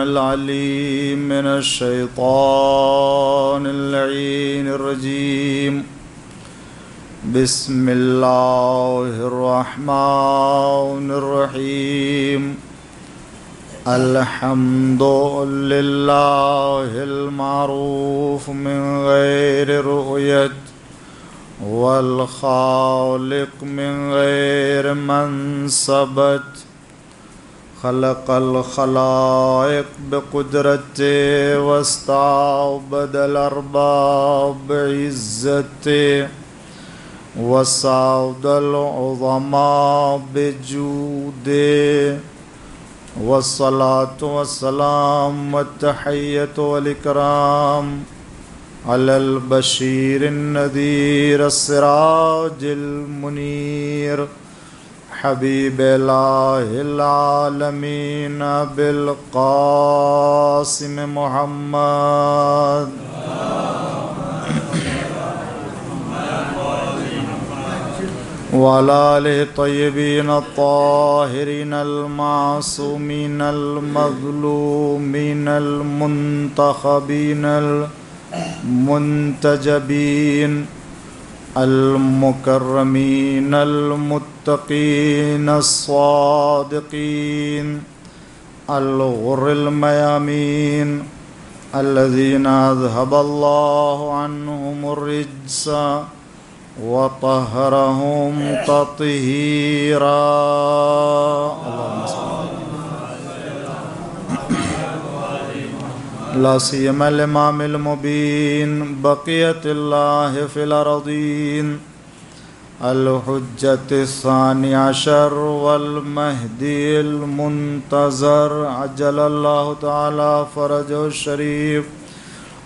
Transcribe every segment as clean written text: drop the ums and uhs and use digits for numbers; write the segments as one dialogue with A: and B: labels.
A: العليم من الشيطان اللعين الرجيم. بسم الله الرحمن الرحيم. الحمد لله المعروف من غير رؤية، والخالق من غير منصبت. خلق الخلائق بقدرته واستعبد الأرباب بعزته، وسعد العظماء بجوده. والصلاة والسلام والتحية والإكرام على البشير النذير السراج المنير حبيب الله العالمين بالقاسم محمد وعلى آله الطيبين الطاهرين المعصومين المظلومين المنتخبين المنتجبين المكرمين المتقين الصادقين الغر الميامين الذين أذهب الله عنهم الرجس وطهرهم تطهيرا. لا سيما الإمام المبين بقية الله في الأرضين الحجة الثاني عشر والمهدي المنتظر عجل الله تعالى فرجه الشريف،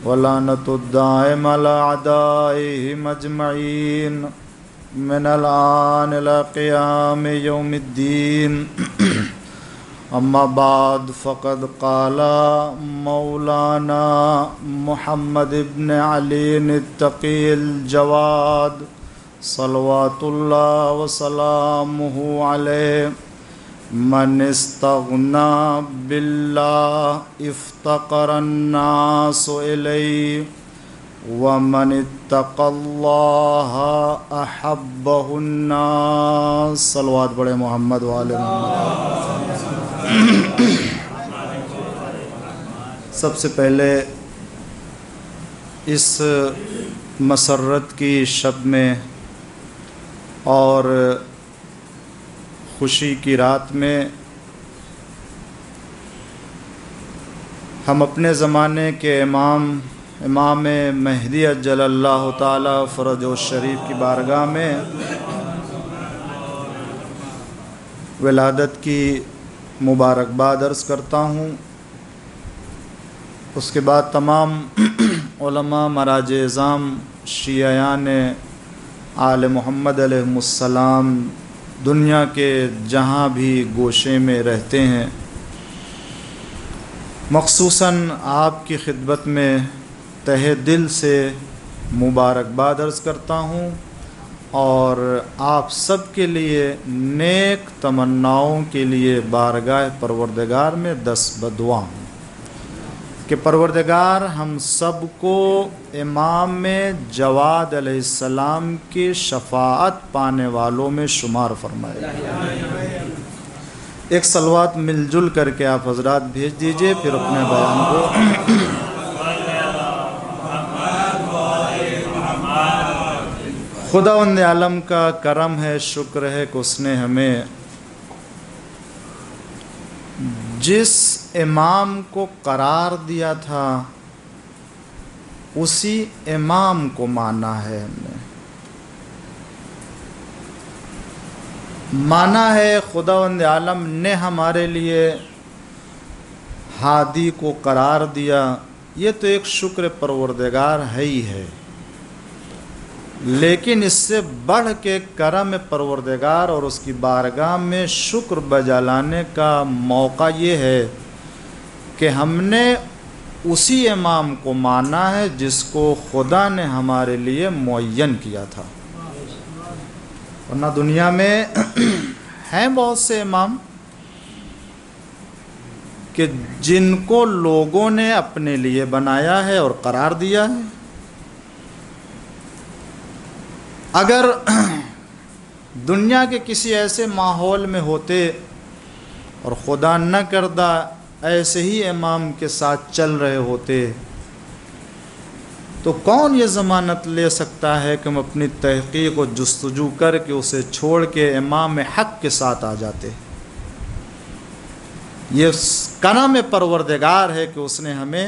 A: ولعنة الدائم على أعدائهم أجمعين من الآن إلى قيام يوم الدين. أما بعد، فقد قال مولانا محمد بن علي التقي الجواد صلوات الله وسلامه عليه: من استغنى بالله افتقر الناس إليه، ومن اتقى الله أحبه الناس. صلوات بڑے محمد والے محمد. سب سے پہلے اس مسرت کی شب میں اور خوشی کی رات میں ہم اپنے زمانے کے امام مہدی عجل اللہ تعالی فرجہ الشریف کی بارگاہ میں ولادت کی مبارکباد عرض کرتا ہوں. اس کے بعد تمام علماء مراج اعظام شیعیان آل محمد علیہ السلام دنیا کے جہاں بھی گوشے میں رہتے ہیں، مخصوصاً آپ کی خدمت میں تہہ دل سے مبارکباد عرض کرتا ہوں، اور آپ سب کے لیے نیک تمناؤں کے لیے بارگاہ پروردگار میں دست بدعا ہوں کہ پروردگار ہم سب کو امام جواد علیہ السلام کی شفاعت پانے والوں میں شمار فرمائے. ایک صلوات مل جل کر کے آپ حضرات بھیج دیجئے، پھر اپنے بیان کو خداوند عالم کا کرم ہے، شکر ہے کہ اس نے ہمیں جس امام کو قرار دیا تھا اسی امام کو مانا ہے. ہم نے مانا ہے خداوند عالم نے ہمارے لیے ہادی کو قرار دیا، یہ تو ایک شکر پروردگار ہے ہی ہے، لیکن اس سے بڑھ کے کرم پروردگار اور اس کی بارگاہ میں شکر بجا لانے کا موقع یہ ہے کہ ہم نے اسی امام کو مانا ہے جس کو خدا نے ہمارے لیے معین کیا تھا. ورنہ دنیا میں ہیں بہت سے امام کہ جن کو لوگوں نے اپنے لیے بنایا ہے اور قرار دیا ہے۔ اگر دنیا کے کسی ایسے ماحول میں ہوتے اور خدا نہ کردہ ایسے ہی امام کے ساتھ چل رہے ہوتے تو کون یہ ضمانت لے سکتا ہے کہ ہم اپنی تحقیق و جستجو کر کے اسے چھوڑ کے امام حق کے ساتھ آ جاتے۔ یہ کرم پروردگار ہے کہ اس نے ہمیں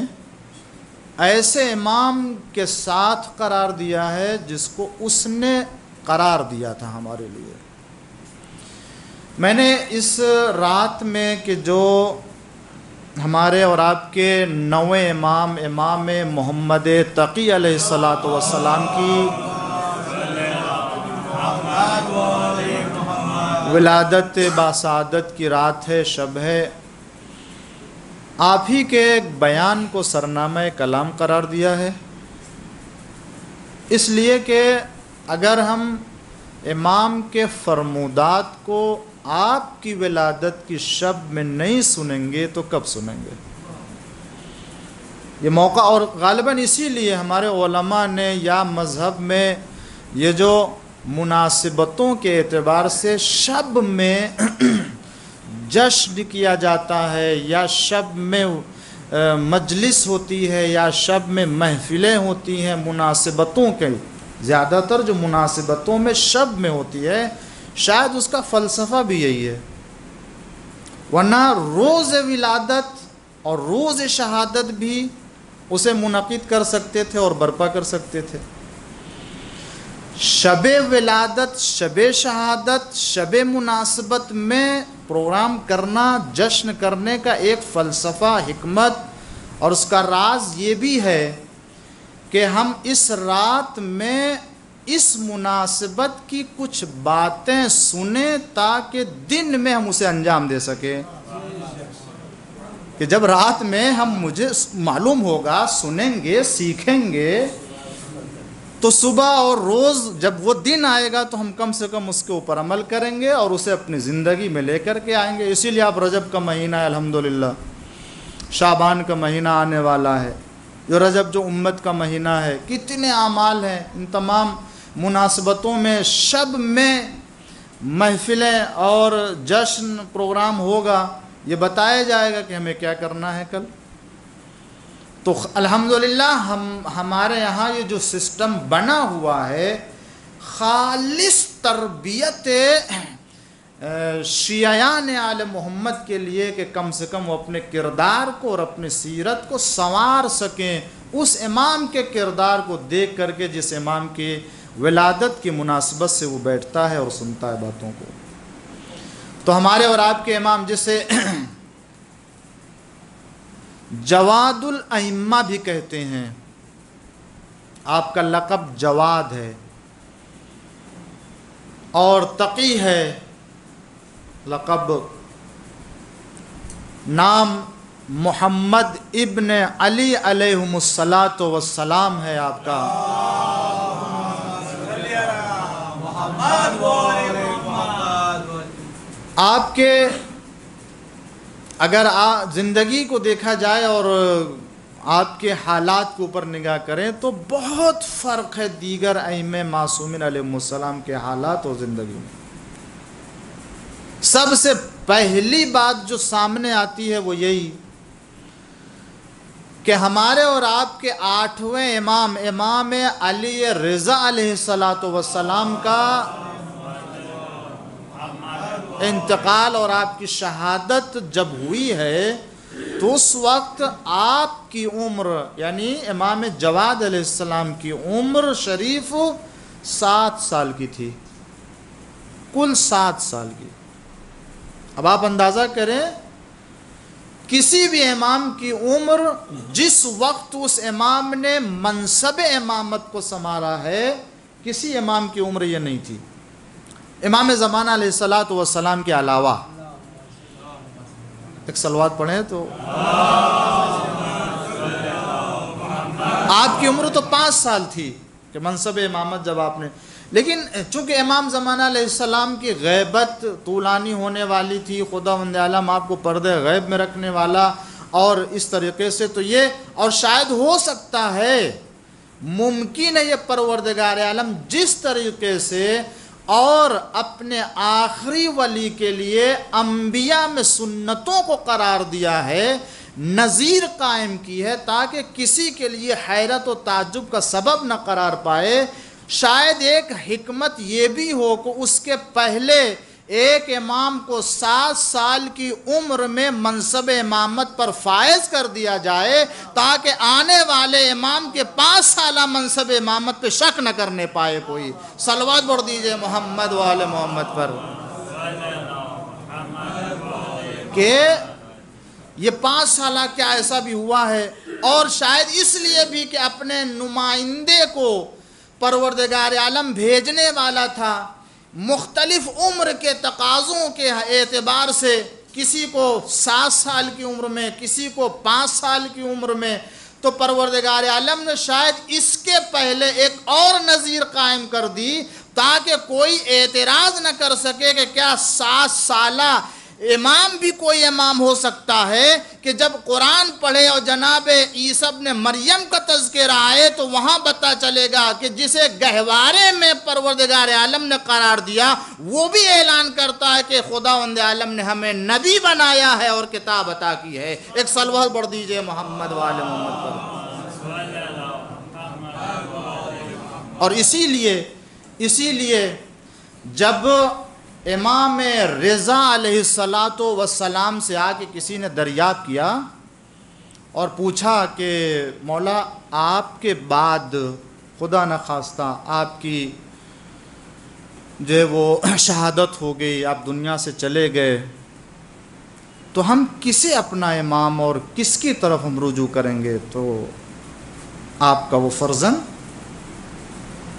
A: ایسے امام کے ساتھ قرار دیا ہے جس کو اس نے قرار دیا تھا ہمارے لیے۔ میں نے اس رات میں کہ جو ہمارے اور آپ کے نویں امام محمد تقی علیہ السلام کی ولادت باسعادت کی رات ہے، شب ہے، آپ ہی کے ایک بیان کو سرنامہ کلام قرار دیا ہے، اس لیے کہ اگر ہم امام کے فرمودات کو آپ کی ولادت کی شب میں نہیں سنیں گے تو کب سنیں گے؟ یہ موقع، اور غالباً اسی لیے ہمارے علماء نے یا مذہب میں یہ جو مناسبتوں کے اعتبار سے شب میں جشن کیا جاتا ہے یا شب میں مجلس ہوتی ہے یا شب میں محفلیں ہوتی ہیں، مناسبتوں کے زیادہ تر جو مناسبتوں میں شب میں ہوتی ہے، شاید اس کا فلسفہ بھی یہی ہے، ورنہ روز ولادت اور روز شہادت بھی اسے منعقد کر سکتے تھے اور برپا کر سکتے تھے۔ شب ولادت، شب شہادت، شب مناسبت میں پروگرام کرنا، جشن کرنے کا ایک فلسفہ، حکمت اور اس کا راز یہ بھی ہے کہ ہم اس رات میں اس مناسبت کی کچھ باتیں سنیں تاکہ دن میں ہم اسے انجام دے سکیں، کہ جب رات میں ہم مجھے معلوم ہوگا، سنیں گے، سیکھیں گے، تو صبح اور روز جب وہ دن آئے گا تو ہم کم سے کم اس کے اوپر عمل کریں گے اور اسے اپنی زندگی میں لے کر کے آئیں گے۔ اسی لیے آپ رجب کا مہینہ ہے، الحمدللہ شعبان کا مہینہ آنے والا ہے، جو رجب جو امت کا مہینہ ہے، کتنے اعمال ہیں، ان تمام مناسبتوں میں شب میں محفلیں اور جشن پروگرام ہوگا، یہ بتایا جائے گا کہ ہمیں کیا کرنا ہے کل۔ تو الحمدللہ ہمارے یہاں یہ جو سسٹم بنا ہوا ہے، خالص تربیت شیعیان آل محمد کے لیے کہ کم سے کم وہ اپنے کردار کو اور اپنی سیرت کو سنوار سکیں، اس امام کے کردار کو دیکھ کر کے جس امام کی ولادت کی مناسبت سے وہ بیٹھتا ہے اور سنتا ہے باتوں کو۔ تو ہمارے اور آپ کے امام جسے جواد الائمہ بھی کہتے ہیں، آپ کا لقب جواد ہے اور تقی ہے، لقب نام محمد ابن علی علیہم الصلاۃ والسلام ہے آپ کا۔ آپ کے اگر زندگی کو دیکھا جائے اور آپ کے حالات کے اوپر نگاہ کریں تو بہت فرق ہے دیگر ائمہ معصومین علیہ السلام کے حالات اور زندگی میں۔ سب سے پہلی بات جو سامنے آتی ہے وہ یہی کہ ہمارے اور آپ کے 8ویں امام علی رضا علیہ السلام کا انتقال اور آپ کی شہادت جب ہوئی ہے تو اس وقت آپ کی عمر یعنی امام جواد علیہ السلام کی عمر شریف 7 سال کی تھی، کل 7 سال کی۔ اب آپ اندازہ کریں کسی بھی امام کی عمر جس وقت اس امام نے منصب امامت کو سنبھالا ہے، کسی امام کی عمر یہ نہیں تھی، امام زمانہ علیہ السلام کے علاوہ۔ ایک صلوات پڑھیں تو آپ کی عمر تو 5 سال تھی کہ منصب امامت جب آپ نے، لیکن چونکہ امام زمانہ علیہ السلام کی غیبت طولانی ہونے والی تھی، خداوند عالم آپ کو پردہ غیب میں رکھنے والا، اور اس طریقے سے تو یہ، اور شاید ہو سکتا ہے، ممکن ہے یہ پروردگار عالم جس طریقے سے اور اپنے آخری ولی کے لیے انبیاء میں سنتوں کو قرار دیا ہے، نظیر قائم کی ہے تاکہ کسی کے لیے حیرت و تعجب کا سبب نہ قرار پائے، شاید ایک حکمت یہ بھی ہو کہ اس کے پہلے ایک امام کو 7 سال کی عمر میں منصب امامت پر فائز کر دیا جائے تاکہ آنے والے امام کے 5 سالہ منصب امامت پہ شک نہ کرنے پائے کوئی۔ صلوات پڑھ دیجئے محمد و آل محمد پر، کہ یہ 5 سالہ کیا ایسا بھی ہوا ہے، اور شاید اس لیے بھی کہ اپنے نمائندے کو پروردگار عالم بھیجنے والا تھا، مختلف عمر کے تقاضوں کے اعتبار سے، کسی کو 7 سال کی عمر میں، کسی کو 5 سال کی عمر میں، تو پروردگار عالم نے شاید اس کے پہلے ایک اور نظیر قائم کر دی تاکہ کوئی اعتراض نہ کر سکے کہ کیا 7 سالہ امام بھی کوئی امام ہو سکتا ہے، کہ جب قرآن پڑھے اور جناب عیسیٰ ابن مریم کا تذکرہ آئے تو وہاں پتہ چلے گا کہ جسے گہوارے میں پروردگار عالم نے قرار دیا وہ بھی اعلان کرتا ہے کہ خداوند عالم نے ہمیں نبی بنایا ہے اور کتاب عطا کی ہے۔ ایک صلوات پڑھ دیجئے محمد و آل محمد پر۔ اور اسی لیے جب امام رضا علیہ السلام سے آ کے کسی نے دریافت کیا اور پوچھا کہ مولا آپ کے بعد خدا نخواستہ آپ کی جو وہ شہادت ہو گئی، آپ دنیا سے چلے گئے، تو ہم کسے اپنا امام اور کس کی طرف ہم رجوع کریں گے؟ تو آپ کا وہ فرزند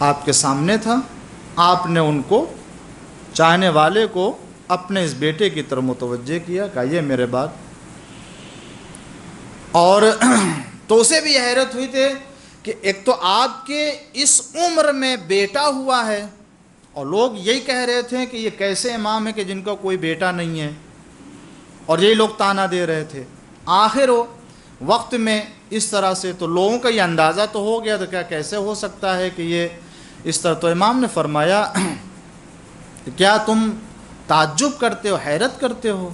A: آپ کے سامنے تھا، آپ نے ان کو، چاہنے والے کو، اپنے اس بیٹے کی طرف متوجہ کیا، کہا یہ میرے بعد۔ اور تو اسے بھی حیرت ہوئی تھی کہ ایک تو آپ کے اس عمر میں بیٹا ہوا ہے، اور لوگ یہی کہہ رہے تھے کہ یہ کیسے امام ہے کہ جن کا کوئی بیٹا نہیں ہے، اور یہی لوگ تانا دے رہے تھے۔ آخر وقت میں اس طرح سے تو لوگوں کا یہ اندازہ تو ہو گیا، تو کیا کیسے ہو سکتا ہے کہ یہ اس طرح؟ تو امام نے فرمایا کیا تم تعجب کرتے ہو، حیرت کرتے ہو؟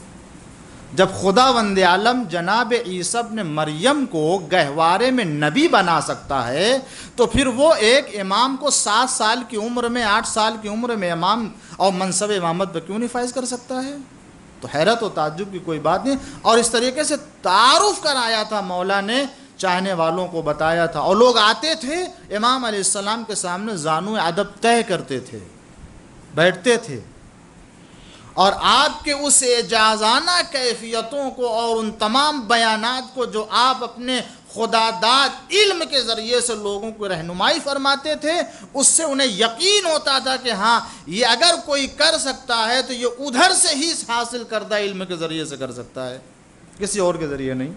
A: جب خداوند عالم جناب عیسیٰ ابن مریم کو گہوارے میں نبی بنا سکتا ہے تو پھر وہ ایک امام کو 7 سال کی عمر میں، 8 سال کی عمر میں امام اور منصب امامت پہ کیوں نہیں فائز کر سکتا ہے؟ تو حیرت و تعجب کی کوئی بات نہیں، اور اس طریقے سے تعارف کرایا تھا مولا نے، چاہنے والوں کو بتایا تھا، اور لوگ آتے تھے امام علیہ السلام کے سامنے زانو ادب طے کرتے تھے، بیٹھتے تھے، اور آپ کے اس اعجازانہ کیفیتوں کو اور ان تمام بیانات کو جو آپ اپنے خدا داد علم کے ذریعے سے لوگوں کو رہنمائی فرماتے تھے، اس سے انہیں یقین ہوتا تھا کہ ہاں یہ اگر کوئی کر سکتا ہے تو یہ ادھر سے ہی حاصل کردہ علم کے ذریعے سے کر سکتا ہے، کسی اور کے ذریعے نہیں۔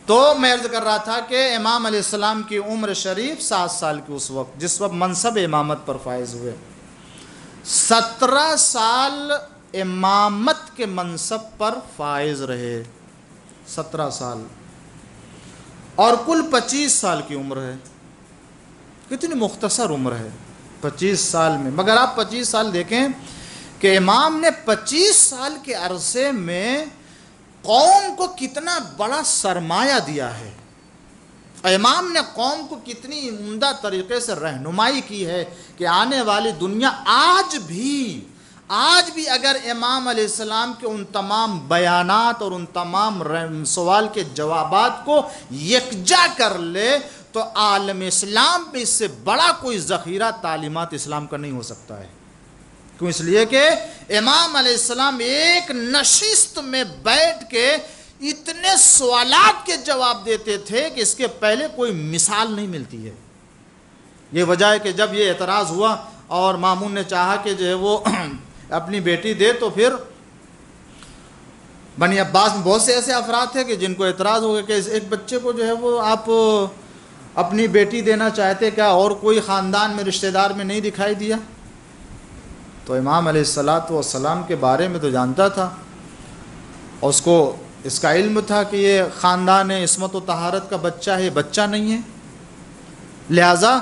A: تو میں عرض کر رہا تھا کہ امام علیہ السلام کی عمر شریف 7 سال کی اس وقت، جس وقت منصب امامت پر فائز ہوئے، 17 سال امامت کے منصب پر فائز رہے، 17 سال، اور کل 25 سال کی عمر ہے۔ کتنی مختصر عمر ہے 25 سال میں، مگر آپ 25 سال دیکھیں کہ امام نے 25 سال کے عرصے میں قوم کو کتنا بڑا سرمایہ دیا ہے، امام نے قوم کو کتنی عمدہ طریقے سے رہنمائی کی ہے کہ آنے والی دنیا آج بھی اگر امام علیہ السلام کے ان تمام بیانات اور ان تمام سوال کے جوابات کو یکجا کر لے تو عالم اسلام پہ اس سے بڑا کوئی ذخیرہ تعلیمات اسلام کا نہیں ہو سکتا ہے۔ کیوں؟ اس لیے کہ امام علیہ السلام ایک نشست میں بیٹھ کے اتنے سوالات کے جواب دیتے تھے کہ اس کے پہلے کوئی مثال نہیں ملتی ہے۔ یہ وجہ ہے کہ جب یہ اعتراض ہوا اور مامون نے چاہا کہ جو ہے وہ اپنی بیٹی دے، تو پھر بنی عباس میں بہت سے ایسے افراد تھے کہ جن کو اعتراض ہو گیا کہ ایک بچے کو جو ہے وہ آپ اپنی بیٹی دینا چاہتے، کیا اور کوئی خاندان میں رشتہ دار میں نہیں دکھائی دیا؟ تو امام علیہ السلام کے بارے میں تو جانتا تھا، اور اس کو اس کا علم تھا کہ یہ خاندان عصمت و طہارت کا بچہ ہے، بچہ نہیں ہے۔ لہٰذا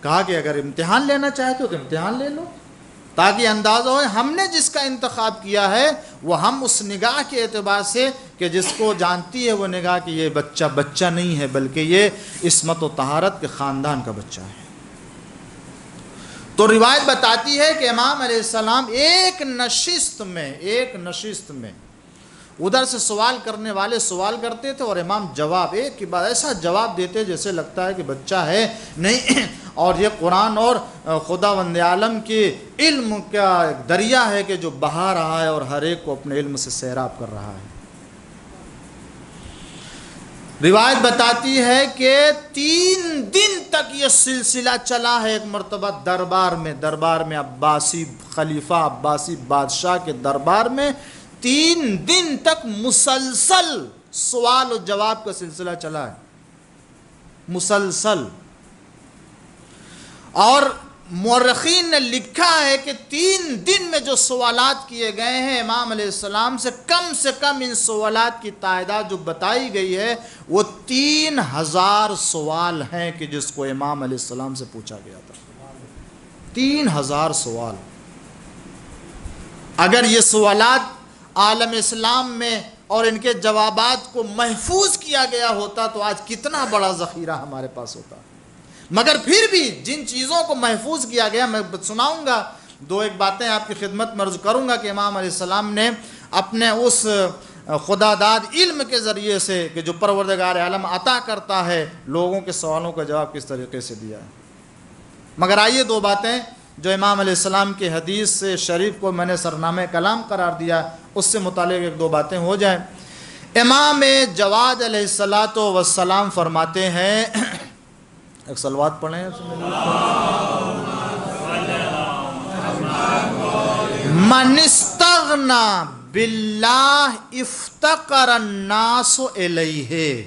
A: کہا کہ اگر امتحان لینا چاہتے ہو تو امتحان لے لو، تاکہ اندازہ ہو ہم نے جس کا انتخاب کیا ہے وہ ہم اس نگاہ کے اعتبار سے کہ جس کو جانتی ہے وہ نگاہ کہ یہ بچہ نہیں ہے بلکہ یہ عصمت و طہارت کے خاندان کا بچہ ہے۔ تو روایت بتاتی ہے کہ امام علیہ السلام ایک نشست میں ادھر سے سوال کرنے والے سوال کرتے تھے اور امام جواب ایک کے بعد ایسا جواب دیتے جیسے لگتا ہے کہ بچہ ہے نہیں، اور یہ قرآن اور خداوند عالم کے علم کا ایک دریا ہے کہ جو بہا رہا ہے اور ہر ایک کو اپنے علم سے سیراب کر رہا ہے۔ روایت بتاتی ہے کہ 3 دن تک یہ سلسلہ چلا ہے۔ ایک مرتبہ دربار میں عباسی خلیفہ عباسی بادشاہ کے دربار میں 3 دن تک مسلسل سوال و جواب کا سلسلہ چلا ہے، مسلسل۔ اور مورخین نے لکھا ہے کہ 3 دن میں جو سوالات کیے گئے ہیں امام علیہ السلام سے کم ان سوالات کی تعداد جو بتائی گئی ہے وہ 3000 سوال ہیں کہ جس کو امام علیہ السلام سے پوچھا گیا تھا۔ 3000 سوال۔ اگر یہ سوالات عالم اسلام میں اور ان کے جوابات کو محفوظ کیا گیا ہوتا تو آج کتنا بڑا ذخیرہ ہمارے پاس ہوتا۔ مگر پھر بھی جن چیزوں کو محفوظ کیا گیا، میں سناؤں گا 2-1 باتیں آپ کی خدمت میں عرض کروں گا کہ امام علیہ السلام نے اپنے اس خدا داد علم کے ذریعے سے کہ جو پروردگار عالم عطا کرتا ہے لوگوں کے سوالوں کا جواب کس طریقے سے دیا ہے۔ مگر آئیے 2 باتیں جو امام علیہ السلام کی حدیث سے شریف کو میں نے سرنامہ کلام قرار دیا اس سے متعلق 1-2 باتیں ہو جائیں۔ امام جواد علیہ السلام فرماتے ہیں، ایک صلوات پڑھیں، من استغنا باللہ افتقر الناس الیہ۔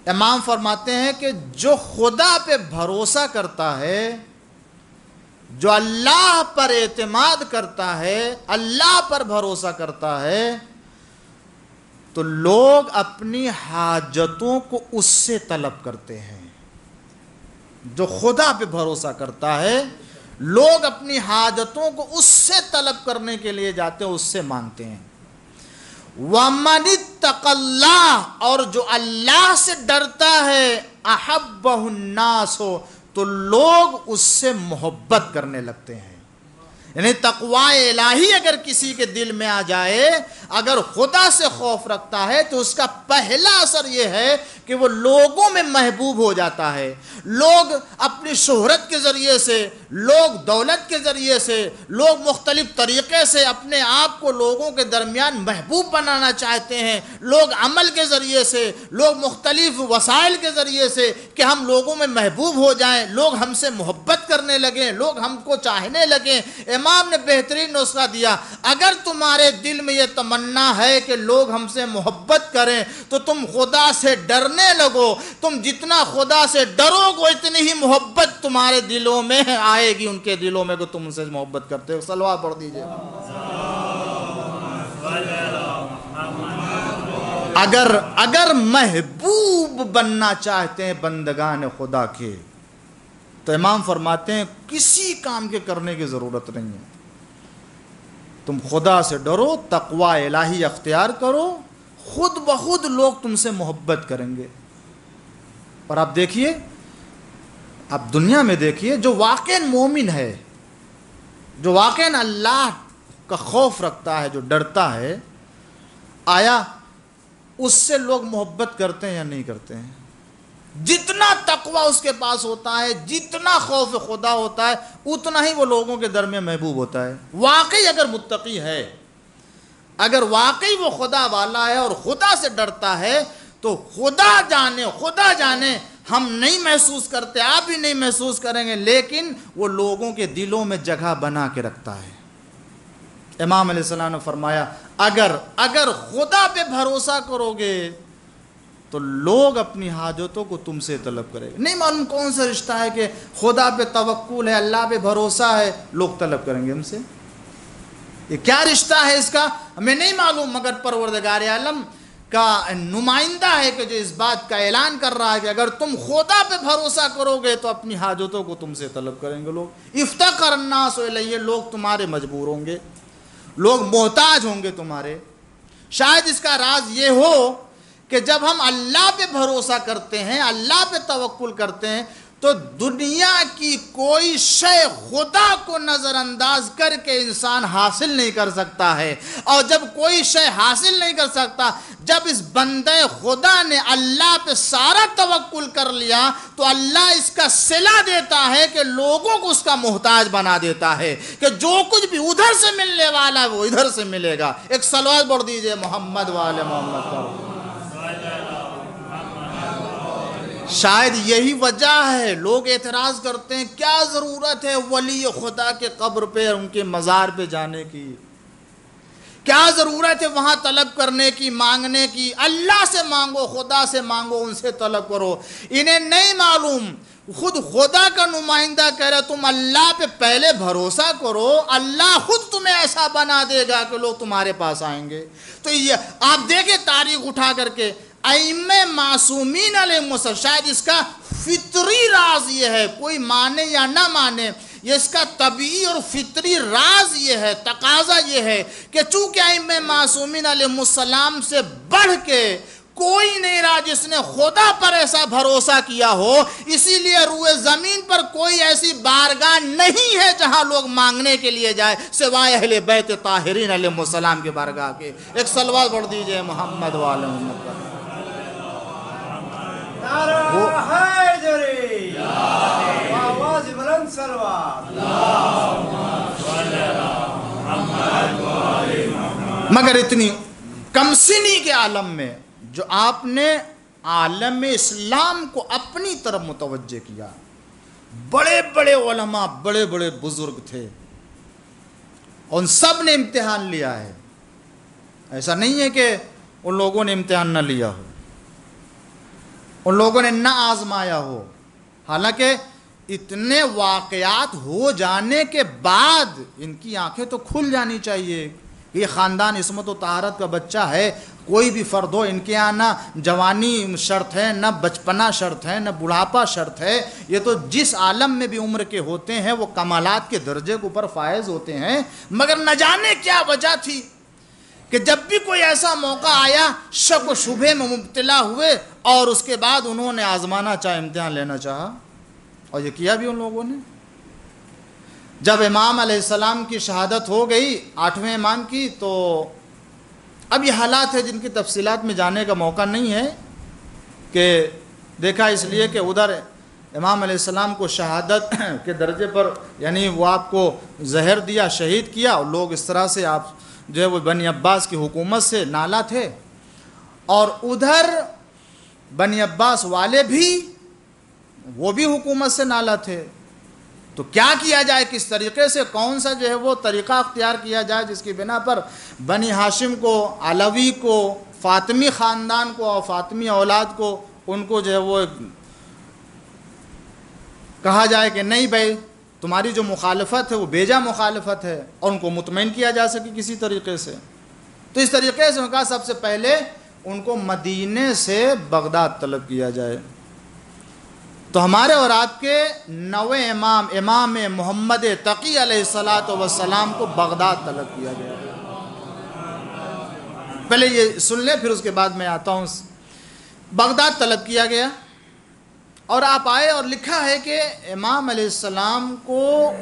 A: امام فرماتے ہیں کہ جو خدا پہ بھروسہ کرتا ہے، جو اللہ پر اعتماد کرتا ہے، اللہ پر بھروسہ کرتا ہے، تو لوگ اپنی حاجتوں کو اس سے طلب کرتے ہیں۔ جو خدا پہ بھروسہ کرتا ہے لوگ اپنی حاجتوں کو اس سے طلب کرنے کے لیے جاتے ہیں، اس سے مانگتے ہیں۔ وَمَنِ اتَّقَ اللَّهَ، اور جو اللہ سے ڈرتا ہے، أَحَبَّهُ النَّاسُ، تو لوگ اس سے محبت کرنے لگتے ہیں۔ یعنی تقوی الہی اگر کسی کے دل میں آ جائے، اگر خدا سے خوف رکھتا ہے تو اس کا پہلا اثر یہ ہے کہ وہ لوگوں میں محبوب ہو جاتا ہے۔ لوگ اپنی شہرت کے ذریعے سے، لوگ دولت کے ذریعے سے، لوگ مختلف طریقے سے اپنے آپ کو لوگوں کے درمیان محبوب بنانا چاہتے ہیں، لوگ عمل کے ذریعے سے، لوگ مختلف وسائل کے ذریعے سے کہ ہم لوگوں میں محبوب ہو جائیں، لوگ ہم سے محبت کرنے لگیں، لوگ ہم کو چاہنے لگیں۔ امام نے بہترین نسخہ دیا، اگر تمہارے دل میں یہ تمنا ہے کہ لوگ ہم سے محبت کریں تو تم خدا سے ڈرنے لگو۔ تم جتنا خدا سے ڈرو گے اتنی ہی محبت تمہارے دلوں میں آئے گی، ان کے دلوں میں کہ تم ان سے محبت کرتے ہو۔ صلوات پڑھ دیجئے۔ اگر محبوب بننا چاہتے ہیں بندگان خدا کے، تو امام فرماتے ہیں کسی کام کے کرنے کی ضرورت نہیں ہے، تم خدا سے ڈرو، تقوی الہی اختیار کرو، خود بخود لوگ تم سے محبت کریں گے۔ اور آپ دیکھیے، آپ دنیا میں دیکھیے، جو واقعی مومن ہے، جو واقعی اللہ کا خوف رکھتا ہے، جو ڈرتا ہے، آیا اس سے لوگ محبت کرتے ہیں یا نہیں کرتے ہیں؟ جتنا تقوی اس کے پاس ہوتا ہے، جتنا خوف خدا ہوتا ہے، اتنا ہی وہ لوگوں کے درمیان محبوب ہوتا ہے۔ واقعی اگر متقی ہے، اگر واقعی وہ خدا والا ہے اور خدا سے ڈرتا ہے، تو خدا جانے ہم نہیں محسوس کرتے، آپ بھی نہیں محسوس کریں گے، لیکن وہ لوگوں کے دلوں میں جگہ بنا کے رکھتا ہے۔ امام علیہ السلام نے فرمایا اگر خدا پہ بھروسہ کرو گے تو لوگ اپنی حاجتوں کو تم سے طلب کریں گے. نہیں معلوم کون سا رشتہ ہے کہ خدا پہ توکل ہے، اللہ پہ بھروسہ ہے، لوگ طلب کریں گے ہم سے. یہ کیا رشتہ ہے اس کا ہمیں نہیں معلوم، مگر پروردگار عالم کا نمائندہ ہے کہ جو اس بات کا اعلان کر رہا ہے کہ اگر تم خدا پہ بھروسہ کرو گے تو اپنی حاجتوں کو تم سے طلب کریں گے لوگ. افتقر الناس الیہ، لوگ تمہارے مجبور ہوں گے، لوگ محتاج ہوں گے تمہارے. شاید اس کا راز یہ ہو کہ جب ہم اللہ پہ بھروسہ کرتے ہیں، اللہ پہ توکل کرتے ہیں، تو دنیا کی کوئی شے خدا کو نظر انداز کر کے انسان حاصل نہیں کر سکتا ہے. اور جب کوئی شے حاصل نہیں کر سکتا، جب اس بندے خدا نے اللہ پہ سارا توکل کر لیا تو اللہ اس کا صلہ دیتا ہے کہ لوگوں کو اس کا محتاج بنا دیتا ہے کہ جو کچھ بھی ادھر سے ملنے والا ہے وہ ادھر سے ملے گا. ایک صلوات پڑھ دیجئے محمد وآل محمد پر. شاید یہی وجہ ہے لوگ اعتراض کرتے ہیں کیا ضرورت ہے ولی خدا کے قبر پہ ان کے مزار پہ جانے کی، کیا ضرورت ہے وہاں طلب کرنے کی، مانگنے کی. اللہ سے مانگو، خدا سے مانگو، ان سے طلب کرو. انہیں نہیں معلوم، خود خدا کا نمائندہ کہہ رہا تم اللہ پہ پہلے بھروسہ کرو، اللہ خود تمہیں ایسا بنا دے گا کہ لوگ تمہارے پاس آئیں گے. تو یہ آپ دیکھیں تاریخ اٹھا کر کے ائمہ معصومین علیہ السلام، شاید اس کا فطری راز یہ ہے، کوئی مانے یا نہ مانے، یہ اس کا طبعی اور فطری راز یہ ہے، تقاضا یہ ہے کہ چونکہ ائمہ معصومین علیہ السلام سے بڑھ کے کوئی نہیں رہا جس نے خدا پر ایسا بھروسہ کیا ہو، اسی لیے روئے زمین پر کوئی ایسی بارگاہ نہیں ہے جہاں لوگ مانگنے کے لیے جائے سوائے اہل بیت طاہرین علیہ السلام کی بارگاہ کے. ایک صلوات پڑھ دیجئے محمد وآل محمد پر. مگر اتنی کم سنی کے عالم میں جو آپ نے عالم اسلام کو اپنی طرف متوجہ کیا، بڑے بڑے علماء، بڑے بڑے بزرگ تھے، ان سب نے امتحان لیا ہے. ایسا نہیں ہے کہ ان لوگوں نے امتحان نہ لیا ہو، ان لوگوں نے نہ آزمایا ہو. حالانکہ اتنے واقعات ہو جانے کے بعد ان کی آنکھیں تو کھل جانی چاہیے. یہ خاندان عصمت و طہارت کا بچہ ہے، کوئی بھی فرد ہو، ان کے یہاں نہ جوانی شرط ہے، نہ بچپنا شرط ہے، نہ بڑھاپا شرط ہے. یہ تو جس عالم میں بھی عمر کے ہوتے ہیں وہ کمالات کے درجے کے اوپر فائز ہوتے ہیں. مگر نہ جانے کیا وجہ تھی کہ جب بھی کوئی ایسا موقع آیا شک و شبہ میں مبتلا ہوئے اور اس کے بعد انہوں نے آزمانا چاہا، امتحان لینا چاہا، اور یہ کیا بھی ان لوگوں نے. جب امام علیہ السلام کی شہادت ہو گئی، 8ویں امام کی، تو اب یہ حالات ہے جن کی تفصیلات میں جانے کا موقع نہیں ہے کہ دیکھا، اس لیے کہ ادھر امام علیہ السلام کو شہادت کے درجے پر یعنی وہ آپ کو زہر دیا، شہید کیا، اور لوگ اس طرح سے آپ جو ہے وہ بنی عباس کی حکومت سے نالا تھے، اور ادھر بنی عباس والے بھی وہ بھی حکومت سے نالا تھے. تو کیا کیا جائے، کس طریقے سے، کون سا جو ہے وہ طریقہ اختیار کیا جائے جس کی بنا پر بنی ہاشم کو، علوی کو، فاطمی خاندان کو اور فاطمی اولاد کو ان کو جو ہے وہ کہا جائے کہ نہیں بھائی تمہاری جو مخالفت ہے وہ بیجا مخالفت ہے، اور ان کو مطمئن کیا جا سکے کسی طریقے سے. تو اس طریقے سے ان کا سب سے پہلے ان کو مدینے سے بغداد طلب کیا جائے. تو ہمارے اور آپ کے 9ویں امام محمد تقی علیہ السلام کو بغداد طلب کیا گیا. پہلے یہ سن لیں پھر اس کے بعد میں آتا ہوں. بغداد طلب کیا گیا اور آپ آئے، اور لکھا ہے کہ امام علیہ السلام کو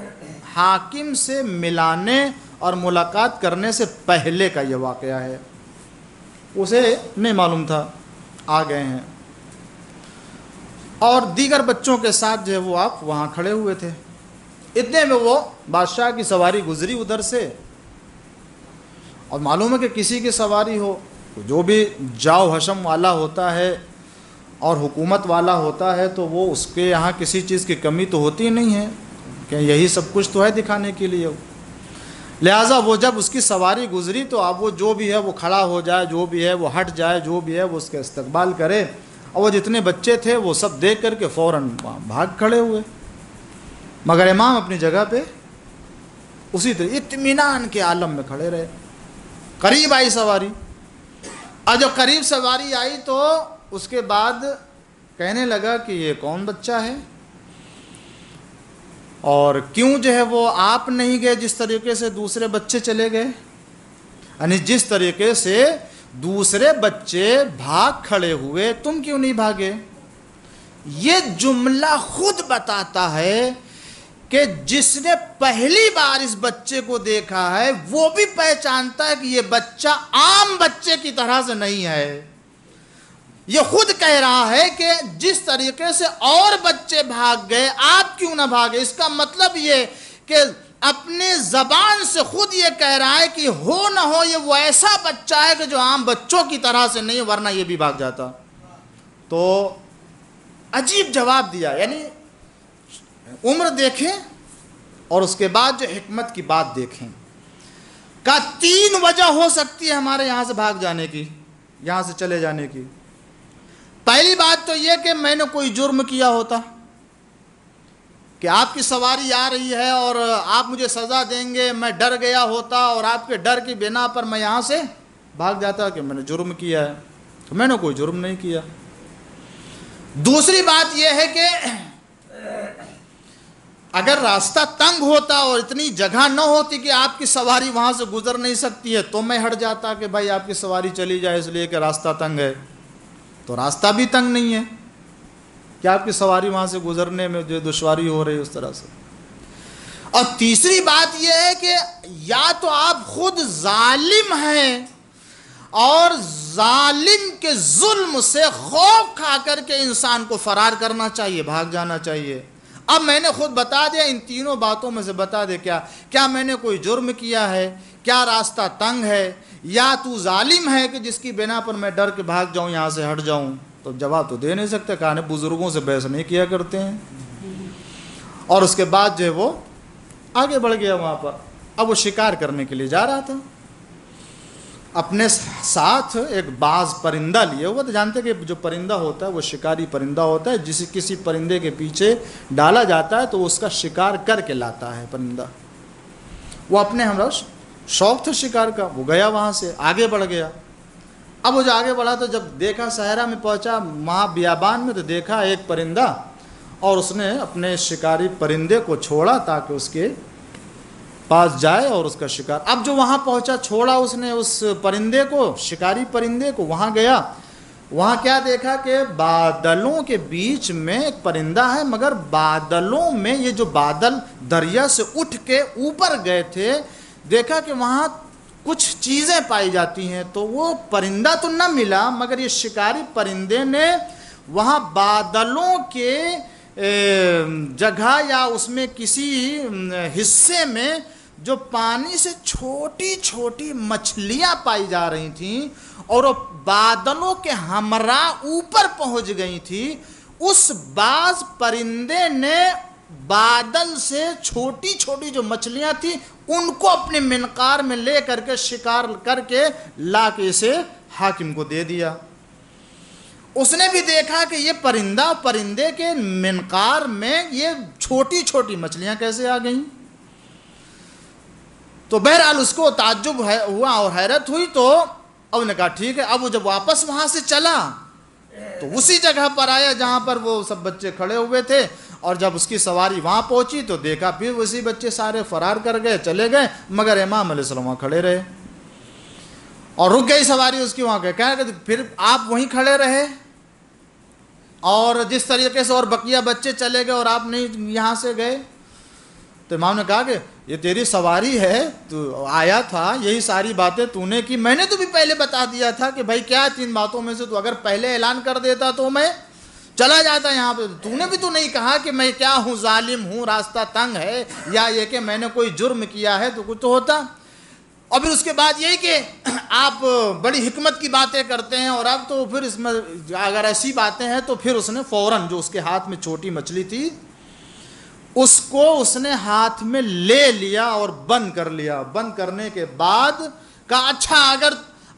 A: حاکم سے ملانے اور ملاقات کرنے سے پہلے کا یہ واقعہ ہے. اسے نہیں معلوم تھا، آ گئے ہیں، اور دیگر بچوں کے ساتھ جو ہے وہ آپ وہاں کھڑے ہوئے تھے. اتنے میں وہ بادشاہ کی سواری گزری ادھر سے، اور معلوم ہے کہ کسی کی سواری ہو، جو بھی جاؤ حشم والا ہوتا ہے اور حکومت والا ہوتا ہے تو وہ اس کے یہاں کسی چیز کی کمی تو ہوتی نہیں ہے کہ یہی سب کچھ تو ہے دکھانے کے لیے. لہٰذا وہ جب اس کی سواری گزری تو اب وہ جو بھی ہے وہ کھڑا ہو جائے، جو بھی ہے وہ ہٹ جائے، جو بھی ہے وہ اس کا استقبال کرے، اور وہ جتنے بچے تھے وہ سب دیکھ کر کے فوراً بھاگ کھڑے ہوئے، مگر امام اپنی جگہ پہ اسی طرح اطمینان کے عالم میں کھڑے رہے۔ قریب آئی سواری، اور جب قریب سواری آئی تو اس کے بعد کہنے لگا کہ یہ کون بچہ ہے، اور کیوں جو ہے وہ آپ نہیں گئے جس طریقے سے دوسرے بچے چلے گئے، یعنی جس طریقے سے دوسرے بچے بھاگ کھڑے ہوئے تم کیوں نہیں بھاگے۔ یہ جملہ خود بتاتا ہے کہ جس نے پہلی بار اس بچے کو دیکھا ہے وہ بھی پہچانتا ہے کہ یہ بچہ عام بچے کی طرح سے نہیں ہے۔ یہ خود کہہ رہا ہے کہ جس طریقے سے اور بچے بھاگ گئے آپ کیوں نہ بھاگے۔ اس کا مطلب یہ کہ اپنی زبان سے خود یہ کہہ رہا ہے کہ ہو نہ ہو یہ وہ ایسا بچہ ہے کہ جو عام بچوں کی طرح سے نہیں، ورنہ یہ بھی بھاگ جاتا۔ تو عجیب جواب دیا، یعنی عمر دیکھیں اور اس کے بعد جو حکمت کی بات دیکھیں۔ کا 3 وجہ ہو سکتی ہے ہمارے یہاں سے بھاگ جانے کی، یہاں سے چلے جانے کی۔ پہلی بات تو یہ کہ میں نے کوئی جرم کیا ہوتا کہ آپ کی سواری آ رہی ہے اور آپ مجھے سزا دیں گے، میں ڈر گیا ہوتا اور آپ کے ڈر کی بنا پر میں یہاں سے بھاگ جاتا کہ میں نے جرم کیا ہے، تو میں نے کوئی جرم نہیں کیا۔ دوسری بات یہ ہے کہ اگر راستہ تنگ ہوتا اور اتنی جگہ نہ ہوتی کہ آپ کی سواری وہاں سے گزر نہیں سکتی ہے تو میں ہٹ جاتا کہ بھائی آپ کی سواری چلی جائے اس لیے کہ راستہ تنگ ہے، تو راستہ بھی تنگ نہیں ہے کہ آپ کی سواری وہاں سے گزرنے میں جو دشواری ہو رہی ہے اس طرح سے۔ اور تیسری بات یہ ہے کہ یا تو آپ خود ظالم ہیں اور ظالم کے ظلم سے خوف کھا کر کے انسان کو فرار کرنا چاہیے، بھاگ جانا چاہیے۔ اب میں نے خود بتا دیا، ان تینوں باتوں میں سے بتا دے کیا میں نے کوئی جرم کیا ہے، کیا راستہ تنگ ہے، یا تو ظالم ہے کہ جس کی بنا پر میں ڈر کے بھاگ جاؤں، یہاں سے ہٹ جاؤں۔ تو جواب تو دے نہیں سکتے، کہا بزرگوں سے بحث نہیں کیا کرتے ہیں۔ اور اس کے بعد جو ہے وہ آگے بڑھ گیا وہاں پر۔ اب وہ شکار کرنے کے لیے جا رہا تھا، اپنے ساتھ ایک باز پرندہ لیے ہوا۔ تو جانتے کہ جو پرندہ ہوتا ہے وہ شکاری پرندہ ہوتا ہے، جسے کسی پرندے کے پیچھے ڈالا جاتا ہے تو وہ اس کا شکار کر کے لاتا ہے پرندہ۔ وہ اپنے ہمراہ شوق تھا شکار کا، وہ گیا وہاں سے آگے بڑھ گیا۔ اب وہ جو آگے بڑھا تو جب دیکھا صحرا میں پہنچا، وہاں بیابان میں، تو دیکھا ایک پرندہ، اور اس نے اپنے شکاری پرندے کو چھوڑا تاکہ اس کے پاس جائے اور اس کا شکار۔ اب جو وہاں پہنچا، چھوڑا اس نے اس پرندے کو، شکاری پرندے کو، وہاں گیا، وہاں کیا دیکھا کہ بادلوں کے بیچ میں ایک پرندہ ہے، مگر بادلوں میں یہ جو بادل دریا سے اٹھ کے اوپر گئے تھے، دیکھا کہ وہاں کچھ چیزیں پائی جاتی ہیں، تو وہ پرندہ تو نہ ملا، مگر یہ شکاری پرندے نے وہاں بادلوں کے جگہ یا اس میں کسی حصے میں جو پانی سے چھوٹی چھوٹی مچھلیاں پائی جا رہی تھیں اور وہ بادلوں کے ہمراہ اوپر پہنچ گئی تھی، اس باز پرندے نے بادل سے چھوٹی چھوٹی جو مچھلیاں تھیں ان کو اپنے منقار میں لے کر کے شکار کر کے لا کے اسے حاکم کو دے دیا۔ اس نے بھی دیکھا کہ یہ پرندے کے منقار میں یہ چھوٹی چھوٹی مچھلیاں کیسے آ گئیں، تو بہرحال اس کو تعجب ہوا اور حیرت ہوئی۔ تو اب نے کہا ٹھیک ہے۔ اب وہ جب واپس وہاں سے چلا تو اسی جگہ پر آیا جہاں پر وہ سب بچے کھڑے ہوئے تھے، اور جب اس کی سواری وہاں پہنچی تو دیکھا پھر وہی بچے سارے فرار کر گئے، چلے گئے، مگر امام علیہ السلام وہاں کھڑے رہے اور رک گئی سواری اس کی وہاں گئے۔ کہا کہ پھر آپ وہیں کھڑے رہے اور جس طریقے سے اور بقیہ بچے چلے گئے اور آپ نہیں یہاں سے گئے۔ تو امام نے کہا کہ یہ تیری سواری ہے، تو آیا تھا، یہی ساری باتیں تو نے کی، میں نے تو بھی پہلے بتا دیا تھا کہ بھائی کیا 3 باتوں میں سے تو اگر پہلے اعلان کر دیتا تو میں چلا جاتا یہاں پہ۔ تو نے بھی تو نہیں کہا کہ میں کیا ہوں، ظالم ہوں، راستہ تنگ ہے، یا یہ کہ میں نے کوئی جرم کیا ہے، تو کچھ تو ہوتا۔ اور پھر اس کے بعد یہی کہ آپ بڑی حکمت کی باتیں کرتے ہیں، اور اب تو پھر اس میں اگر ایسی باتیں ہیں تو پھر اس نے فوراً جو اس کے ہاتھ میں چھوٹی مچھلی تھی اس کو اس نے ہاتھ میں لے لیا اور بند کر لیا. بند کرنے کے بعد کہا اچھا اگر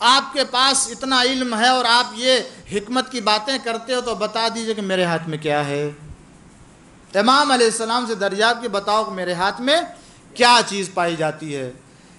A: آپ کے پاس اتنا علم ہے اور آپ یہ حکمت کی باتیں کرتے ہو تو بتا دیجئے کہ میرے ہاتھ میں کیا ہے. امام علیہ السلام سے دریافت کی بتاؤ کہ میرے ہاتھ میں کیا چیز پائی جاتی ہے.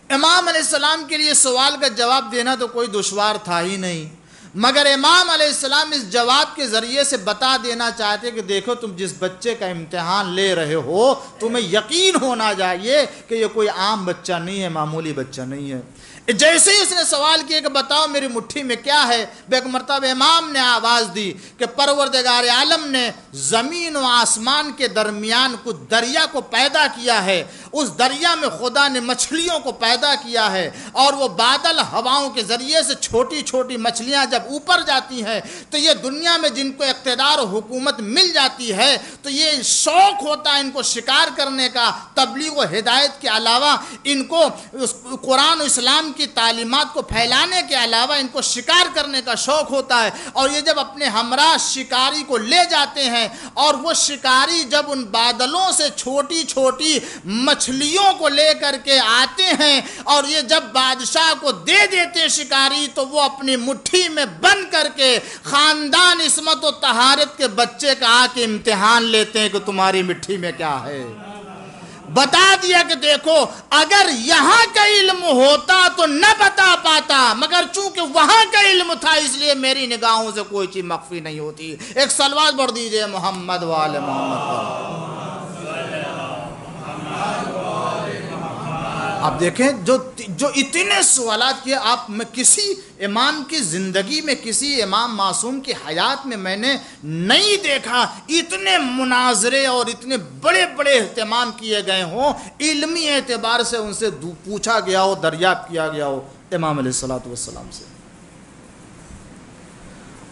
A: امام علیہ السلام کے لیے سوال کا جواب دینا تو کوئی دشوار تھا ہی نہیں، مگر امام علیہ السلام اس جواب کے ذریعے سے بتا دینا چاہتے کہ دیکھو تم جس بچے کا امتحان لے رہے ہو تمہیں یقین ہونا چاہیے کہ یہ کوئی عام بچہ نہیں ہے، معمولی بچہ نہیں ہے. جیسے ہی اس نے سوال کیا کہ بتاؤ میری مٹھی میں کیا ہے، ایک مرتبہ امام نے آواز دی کہ پروردگار عالم نے زمین و آسمان کے درمیان کچھ دریا کو پیدا کیا ہے، اس دریا میں خدا نے مچھلیوں کو پیدا کیا ہے، اور وہ بادل ہواؤں کے ذریعے سے چھوٹی چھوٹی مچھلیاں جب اوپر جاتی ہیں تو یہ دنیا میں جن کو اقتدار و حکومت مل جاتی ہے تو یہ شوق ہوتا ہے ان کو شکار کرنے کا، تبلیغ و ہدایت کے علاوہ ان کو قرآن و اسلام کی تعلیمات کو پھیلانے کے علاوہ ان کو شکار کرنے کا شوق ہوتا ہے. اور یہ جب اپنے ہمراہ شکاری کو لے جاتے ہیں اور وہ شکاری جب ان بادلوں سے چھوٹی چھوٹی مچھلیوں کو لے کر کے آتے ہیں اور یہ جب بادشاہ کو دے دیتے ہیں شکاری تو وہ اپنی مٹھی میں بند کر کے خاندان عصمت و طہارت کے بچے کا آ کے امتحان لیتے ہیں کہ تمہاری مٹھی میں کیا ہے. بتا دیا کہ دیکھو اگر یہاں کا علم ہوتا تو نہ بتا پاتا، مگر چونکہ وہاں کا علم تھا اس لیے میری نگاہوں سے کوئی چیز مخفی نہیں ہوتی. ایک صلوات پڑھ دیجئے محمد وآل محمد پر. آپ دیکھیں جو اتنے سوالات کیے، آپ میں کسی امام کی زندگی میں، کسی امام معصوم کی حیات میں میں نے نہیں دیکھا اتنے مناظرے اور اتنے بڑے بڑے اہتمام کیے گئے ہوں، علمی اعتبار سے ان سے پوچھا گیا ہو، دریافت کیا گیا ہو امام علیہ السلام سے.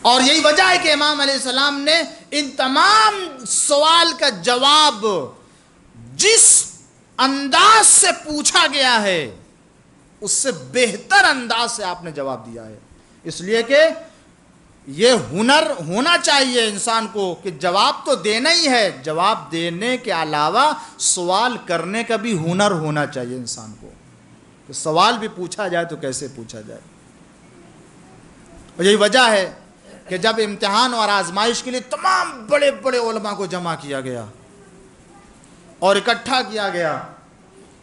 A: اور یہی وجہ ہے کہ امام علیہ السلام نے ان تمام سوال کا جواب جس انداز سے پوچھا گیا ہے اس سے بہتر انداز سے آپ نے جواب دیا ہے. اس لیے کہ یہ ہنر ہونا چاہیے انسان کو کہ جواب تو دینا ہی ہے، جواب دینے کے علاوہ سوال کرنے کا بھی ہنر ہونا چاہیے انسان کو کہ سوال بھی پوچھا جائے تو کیسے پوچھا جائے. اور یہی وجہ ہے کہ جب امتحان اور آزمائش کے لیے تمام بڑے بڑے علماء کو جمع کیا گیا اور اکٹھا کیا گیا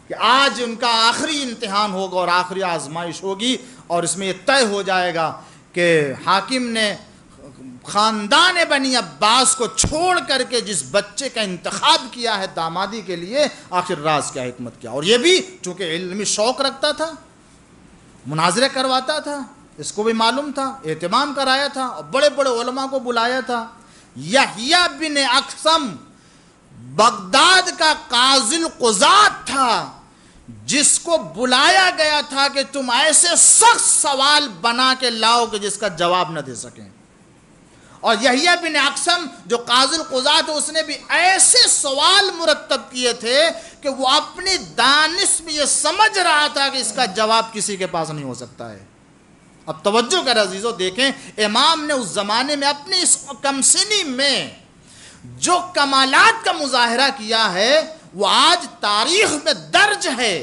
A: کہ آج ان کا آخری امتحان ہوگا اور آخری آزمائش ہوگی، اور اس میں یہ طے ہو جائے گا کہ حاکم نے خاندان بنی عباس کو چھوڑ کر کے جس بچے کا انتخاب کیا ہے دامادی کے لیے، آخر راز کیا، حکمت کیا. اور یہ بھی چونکہ علمی شوق رکھتا تھا، مناظرے کرواتا تھا، اس کو بھی معلوم تھا، اہتمام کرایا تھا اور بڑے بڑے علماء کو بلایا تھا. یحییٰ بن اقسم بغداد کا قاضی القضات تھا جس کو بلایا گیا تھا کہ تم ایسے سخت سوال بنا کے لاؤ کہ جس کا جواب نہ دے سکیں. اور یحییٰ بن اقسم جو قاضی القضات اس نے بھی ایسے سوال مرتب کیے تھے کہ وہ اپنی دانش میں یہ سمجھ رہا تھا کہ اس کا جواب کسی کے پاس نہیں ہو سکتا ہے. اب توجہ کر عزیزو، دیکھیں امام نے اس زمانے میں اپنی اس کم سنی میں جو کمالات کا مظاہرہ کیا ہے وہ آج تاریخ میں درج ہے.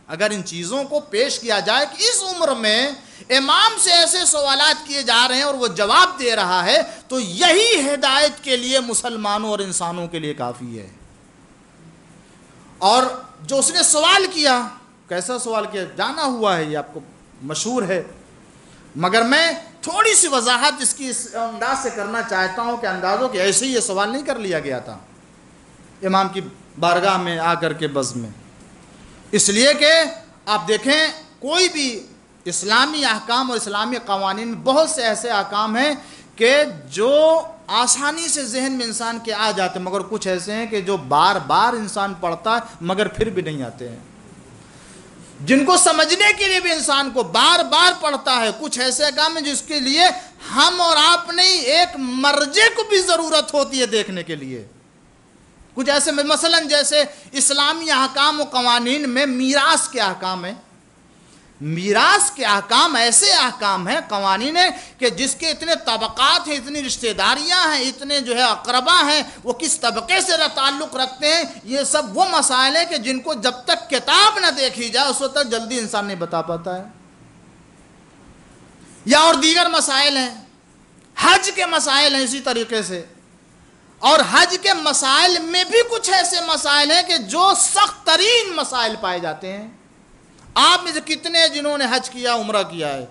A: اگر ان چیزوں کو پیش کیا جائے کہ اس عمر میں امام سے ایسے سوالات کیے جا رہے ہیں اور وہ جواب دے رہا ہے تو یہی ہدایت کے لیے مسلمانوں اور انسانوں کے لیے کافی ہے. اور جو اس نے سوال کیا، کیسا سوال کیا جانا ہوا ہے، یہ آپ کو مشہور ہے، مگر میں تھوڑی سی وضاحت اس کی اس انداز سے کرنا چاہتا ہوں کہ اندازوں کہ ایسے ہی یہ سوال نہیں کر لیا گیا تھا امام کی بارگاہ میں آ کر کے بزم میں. اس لیے کہ آپ دیکھیں کوئی بھی اسلامی احکام اور اسلامی قوانین میں بہت سے ایسے احکام ہیں کہ جو آسانی سے ذہن میں انسان کے آ جاتے ہیں، مگر کچھ ایسے ہیں کہ جو بار بار انسان پڑھتا ہے مگر پھر بھی نہیں آتے ہیں، جن کو سمجھنے کے لیے بھی انسان کو بار بار پڑھتا ہے. کچھ ایسے کام ہیں جس کے لیے ہم اور آپ نہیں، ایک مرجع کو بھی ضرورت ہوتی ہے دیکھنے کے لیے. کچھ ایسے میں مثلا جیسے اسلامی احکام و قوانین میں میراث کے احکام ہیں. میراث کے احکام ایسے احکام ہیں، قوانین ہیں کہ جس کے اتنے طبقات ہیں، اتنی رشتہ داریاں ہیں، اتنے جو ہے اقربا ہیں، وہ کس طبقے سے تعلق رکھتے ہیں، یہ سب وہ مسائل ہیں کہ جن کو جب تک کتاب نہ دیکھی جائے اس وقت تک جلدی انسان نہیں بتا پاتا ہے۔ یا اور دیگر مسائل ہیں، حج کے مسائل ہیں اسی طریقے سے، اور حج کے مسائل میں بھی کچھ ایسے مسائل ہیں کہ جو سخت ترین مسائل پائے جاتے ہیں۔ آپ میں سے کتنے جنہوں نے حج کیا، عمرہ کیا ہے،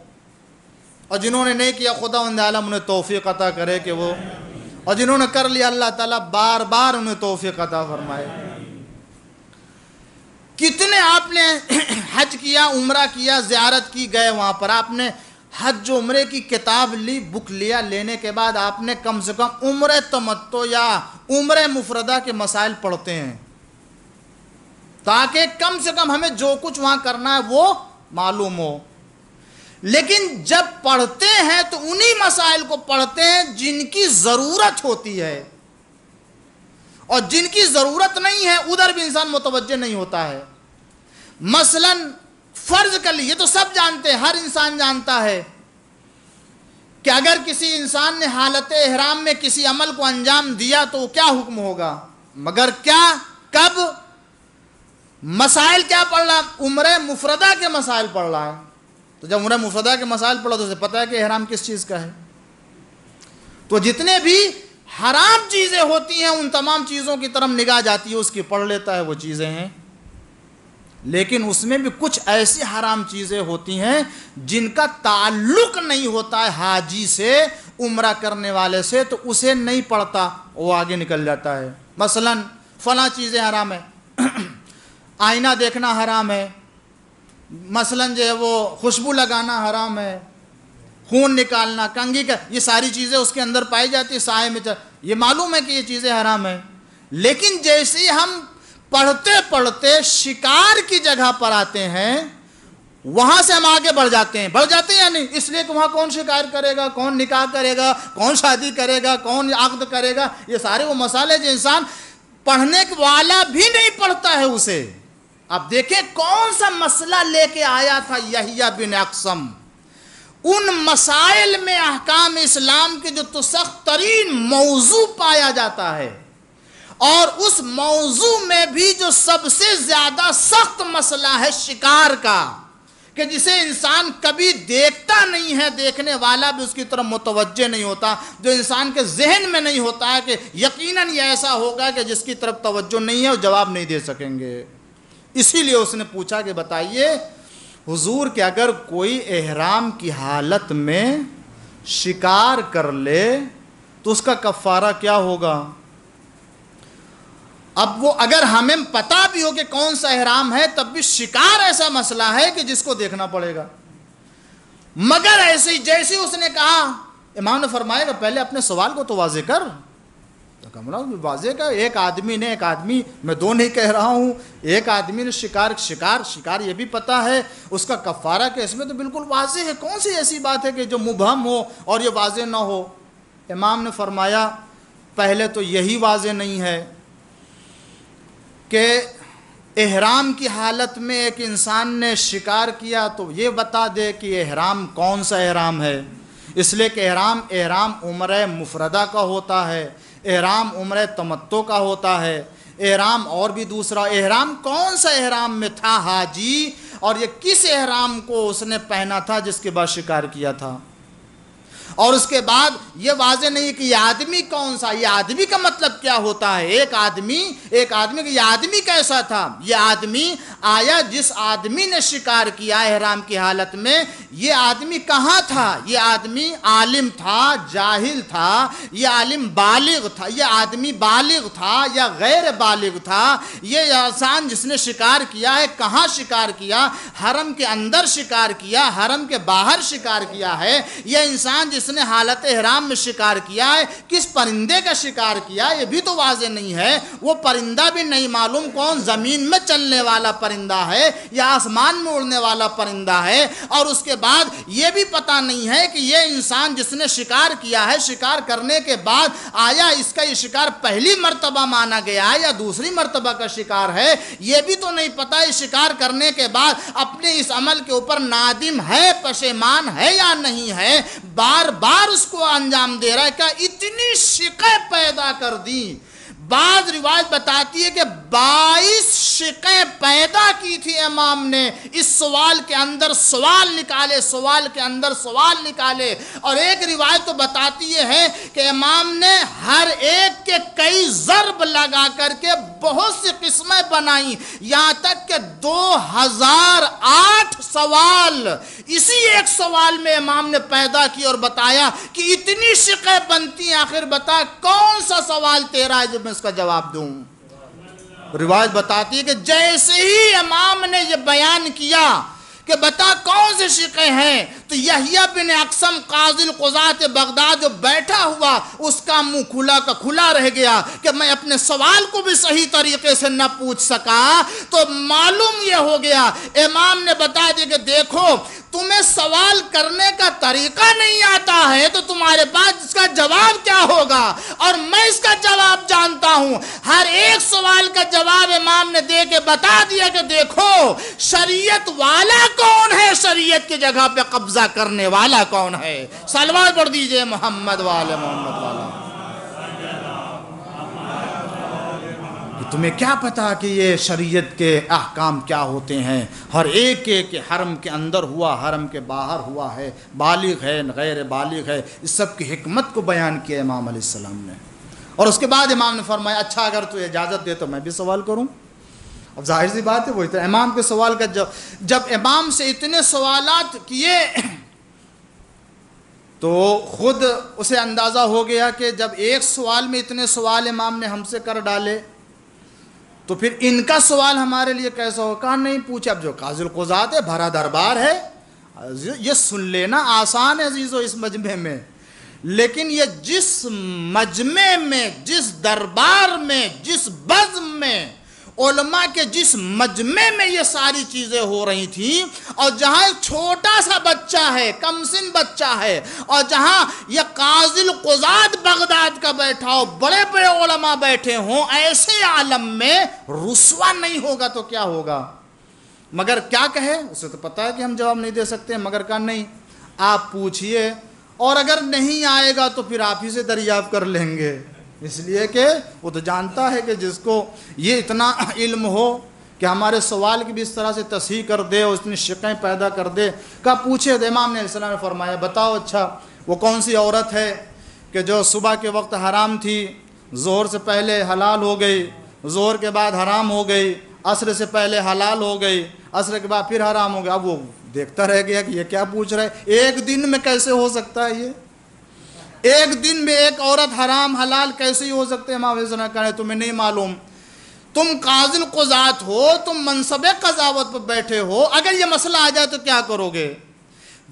A: اور جنہوں نے نہیں کیا خدا عالم انہیں توفیق عطا کرے کہ وہ، اور جنہوں نے کر لیا اللہ تعالیٰ بار بار انہیں توفیق عطا فرمائے۔ کتنے آپ نے حج کیا، عمرہ کیا، زیارت کی، گئے وہاں پر، آپ نے حج و عمرے کی کتاب لی، بک لیا، لینے کے بعد آپ نے کم سے کم عمرہ تمتع یا عمرہ مفردہ کے مسائل پڑھتے ہیں تاکہ کم سے کم ہمیں جو کچھ وہاں کرنا ہے وہ معلوم ہو۔ لیکن جب پڑھتے ہیں تو انہی مسائل کو پڑھتے ہیں جن کی ضرورت ہوتی ہے، اور جن کی ضرورت نہیں ہے ادھر بھی انسان متوجہ نہیں ہوتا ہے۔ مثلا فرض کر لیے، یہ تو سب جانتے ہیں، ہر انسان جانتا ہے کہ اگر کسی انسان نے حالت احرام میں کسی عمل کو انجام دیا تو کیا حکم ہوگا، مگر کیا، کب، مسائل کیا پڑھ رہا، عمرہ مفردہ کے مسائل پڑھ رہا ہے۔ تو جب عمرہ مفردہ کے مسائل پڑھا تو اسے پتہ ہے کہ احرام کس چیز کا ہے۔ تو جتنے بھی حرام چیزیں ہوتی ہیں ان تمام چیزوں کی طرف نگاہ جاتی ہے، اس کی پڑھ لیتا ہے، وہ چیزیں ہیں۔ لیکن اس میں بھی کچھ ایسی حرام چیزیں ہوتی ہیں جن کا تعلق نہیں ہوتا ہے حاجی سے، عمرہ کرنے والے سے، تو اسے نہیں پڑھتا، وہ آگے نکل جاتا ہے۔ مثلا فلاں چیزیں حرام ہیں، آئینہ دیکھنا حرام ہے، مثلا جو ہے وہ خوشبو لگانا حرام ہے، خون نکالنا، کنگھی کا، یہ ساری چیزیں اس کے اندر پائی جاتی ہے، سائے میں یہ معلوم ہے کہ یہ چیزیں حرام ہیں۔ لیکن جیسے ہی ہم پڑھتے پڑھتے شکار کی جگہ پر آتے ہیں، وہاں سے ہم آگے بڑھ جاتے ہیں یا نہیں، اس لیے کہ وہاں کون شکار کرے گا، کون نکاح کرے گا، کون شادی کرے گا، کون عقد کرے گا، یہ سارے وہ مسائل جو انسان پڑھنے والا بھی نہیں پڑھتا ہے اسے۔ اب دیکھیں کون سا مسئلہ لے کے آیا تھا یحییٰ بن اقسم، ان مسائل میں احکام اسلام کے جو تو سخت ترین موضوع پایا جاتا ہے، اور اس موضوع میں بھی جو سب سے زیادہ سخت مسئلہ ہے شکار کا، کہ جسے انسان کبھی دیکھتا نہیں ہے، دیکھنے والا بھی اس کی طرف متوجہ نہیں ہوتا، جو انسان کے ذہن میں نہیں ہوتا ہے کہ یقیناً یہ ایسا ہوگا کہ جس کی طرف توجہ نہیں ہے وہ جواب نہیں دے سکیں گے۔ اسی لیے اس نے پوچھا کہ بتائیے حضور کہ اگر کوئی احرام کی حالت میں شکار کر لے تو اس کا کفارہ کیا ہوگا؟ اب وہ اگر ہمیں پتہ بھی ہو کہ کون سا احرام ہے تب بھی شکار ایسا مسئلہ ہے کہ جس کو دیکھنا پڑے گا۔ مگر ایسے جیسے اس نے کہا، امام نے فرمایا کہ پہلے اپنے سوال کو تو واضح کر، واضح کر۔ ایک آدمی، میں دو نہیں کہہ رہا ہوں، ایک آدمی نے شکار یہ بھی پتا ہے اس کا کفارہ کہ اس میں تو بالکل واضح ہے، کون سی ایسی بات ہے کہ جو مبہم ہو اور یہ واضح نہ ہو؟ امام نے فرمایا پہلے تو یہی واضح نہیں ہے کہ احرام کی حالت میں ایک انسان نے شکار کیا تو یہ بتا دے کہ احرام کون سا احرام ہے، اس لیے کہ احرام عمرہ مفردہ کا ہوتا ہے، احرام عمرہ تمتع کا ہوتا ہے، احرام اور بھی دوسرا احرام کون سا احرام میں تھا حاجی، اور یہ کس احرام کو اس نے پہنا تھا جس کے بعد شکار کیا تھا، اور اس کے بعد یہ واضح نہیں کہ یہ آدمی کون سا، یہ آدمی کا مطلب کیا ہوتا ہے، ایک آدمی کہ یہ آدمی کیسا تھا، یہ آدمی آیا جس آدمی نے شکار کیا احرام کی حالت میں، یہ آدمی کہاں تھا، یہ آدمی عالم تھا، جاہل تھا، یہ عالم بالغ تھا، یہ آدمی بالغ تھا یا غیر بالغ تھا، یہ انسان جس نے شکار کیا ہے کہاں شکار کیا، حرم کے اندر شکار کیا، حرم کے باہر شکار کیا ہے، یہ انسان جس جس نے حالت احرام میں شکار کیا ہے کس پرندے کا شکار کیا یہ بھی تو واضح نہیں ہے، وہ پرندہ بھی نہیں معلوم کون زمین میں چلنے والا پرندہ ہے یا آسمان میں اڑنے والا پرندہ ہے، اور اس کے بعد یہ بھی پتہ نہیں ہے کہ یہ انسان جس نے شکار کیا ہے، شکار کرنے کے بعد آیا اس کا یہ شکار پہلی مرتبہ مانا گیا ہے یا دوسری مرتبہ کا شکار ہے، یہ بھی تو نہیں پتہ یہ شکار کرنے کے بعد اپنے اس عمل کے اوپر نادم ہے، پشیمان ہے یا نہیں ہے، بار بار اس کو انجام دے رہا ہے۔ کہ اتنی شقیں پیدا کر دی، بعض روایت بتاتی ہے کہ 22 شقیں پیدا کی تھی امام نے، اس سوال کے اندر سوال نکالے، سوال کے اندر سوال نکالے، اور ایک روایت تو بتاتی ہے کہ امام نے ہر ایک کے کئی ضرب لگا کر کے بہت سی قسمیں بنائیں، یہاں تک کہ 2008 سوال اسی ایک سوال میں امام نے پیدا کی اور بتایا کہ اتنی شقیں بنتی ہیں، آخر بتا کون سا سوال تیرا ہے جو میں اس کا جواب دوں۔ روایت بتاتی ہے کہ جیسے ہی امام نے یہ بیان کیا کہ بتا کون سے شقیں ہیں، تو یحییٰ بن اقسم قاضی القضاة بغداد جو بیٹھا ہوا اس کا منہ کھلا کا کھلا رہ گیا کہ میں اپنے سوال کو بھی صحیح طریقے سے نہ پوچھ سکا۔ تو معلوم یہ ہو گیا، امام نے بتا دیا کہ دیکھو تمہیں سوال کرنے کا طریقہ نہیں آتا ہے تو تمہارے پاس اس کا جواب کیا ہوگا، اور میں اس کا جواب جانتا ہوں۔ ہر ایک سوال کا جواب امام نے دے کے بتا دیا کہ دیکھو شریعت والا کون ہے، شریعت کی جگہ پہ قبضہ کرنے والا کون ہے۔ صلوات پڑھ دیجئے محمد والے محمد والا۔ تمہیں کیا پتا کہ یہ شریعت کے احکام کیا ہوتے ہیں، ہر ایک کے حرم کے اندر ہوا، حرم کے باہر ہوا ہے، بالغ ہے غیر بالغ ہے، اس سب کی حکمت کو بیان کیا امام علیہ السلام نے۔ اور اس کے بعد امام نے فرمایا اچھا اگر تو اجازت دے تو میں بھی سوال کروں۔ اب ظاہر سی بات ہے وہ امام کے سوال کا جب امام سے اتنے سوالات کیے تو خود اسے اندازہ ہو گیا کہ جب ایک سوال میں اتنے سوال امام نے ہم سے کر ڈالے تو پھر ان کا سوال ہمارے لیے کیسا ہو۔ کہا نہیں پوچھے، اب جو قاضی القضاة ہے بھرا دربار ہے، یہ سن لینا آسان ہے عزیزو اس مجمع میں، لیکن یہ جس مجمع میں، جس دربار میں، جس بزم میں، علماء کے جس مجمع میں یہ ساری چیزیں ہو رہی تھیں، اور جہاں ایک چھوٹا سا بچہ ہے، کم سن بچہ ہے، اور جہاں یہ قاضی القضاة بغداد کا بیٹھا ہو، بڑے بڑے علماء بیٹھے ہوں، ایسے عالم میں رسوا نہیں ہوگا تو کیا ہوگا۔ مگر کیا کہے، اسے تو پتا ہے کہ ہم جواب نہیں دے سکتے، مگر کہا نہیں آپ پوچھئے، اور اگر نہیں آئے گا تو پھر آپ ہی سے دریافت کر لیں گے، اس لیے کہ وہ تو جانتا ہے کہ جس کو یہ اتنا علم ہو کہ ہمارے سوال کی بھی اس طرح سے تصحیح کر دے اور اتنی شقیں پیدا کر دے۔ کہا پوچھے، امام نے علیہ السلام نے فرمایا بتاؤ اچھا وہ کون سی عورت ہے کہ جو صبح کے وقت حرام تھی، ظہر سے پہلے حلال ہو گئی، ظہر کے بعد حرام ہو گئی، عصر سے پہلے حلال ہو گئی، عصر کے بعد پھر حرام ہو گیا۔ اب وہ دیکھتا رہ گیا کہ یہ کیا پوچھ رہا ہے، ایک دن میں کیسے ہو سکتا ہے، یہ ایک دن میں ایک عورت حرام حلال کیسے ہی ہو سکتے ہیں۔ امام علیہ السلام کہا تمہیں نہیں معلوم، تم قاضی القضاة ہو، تم منصب قضاوت پر بیٹھے ہو، اگر یہ مسئلہ آ جائے تو کیا کرو گے۔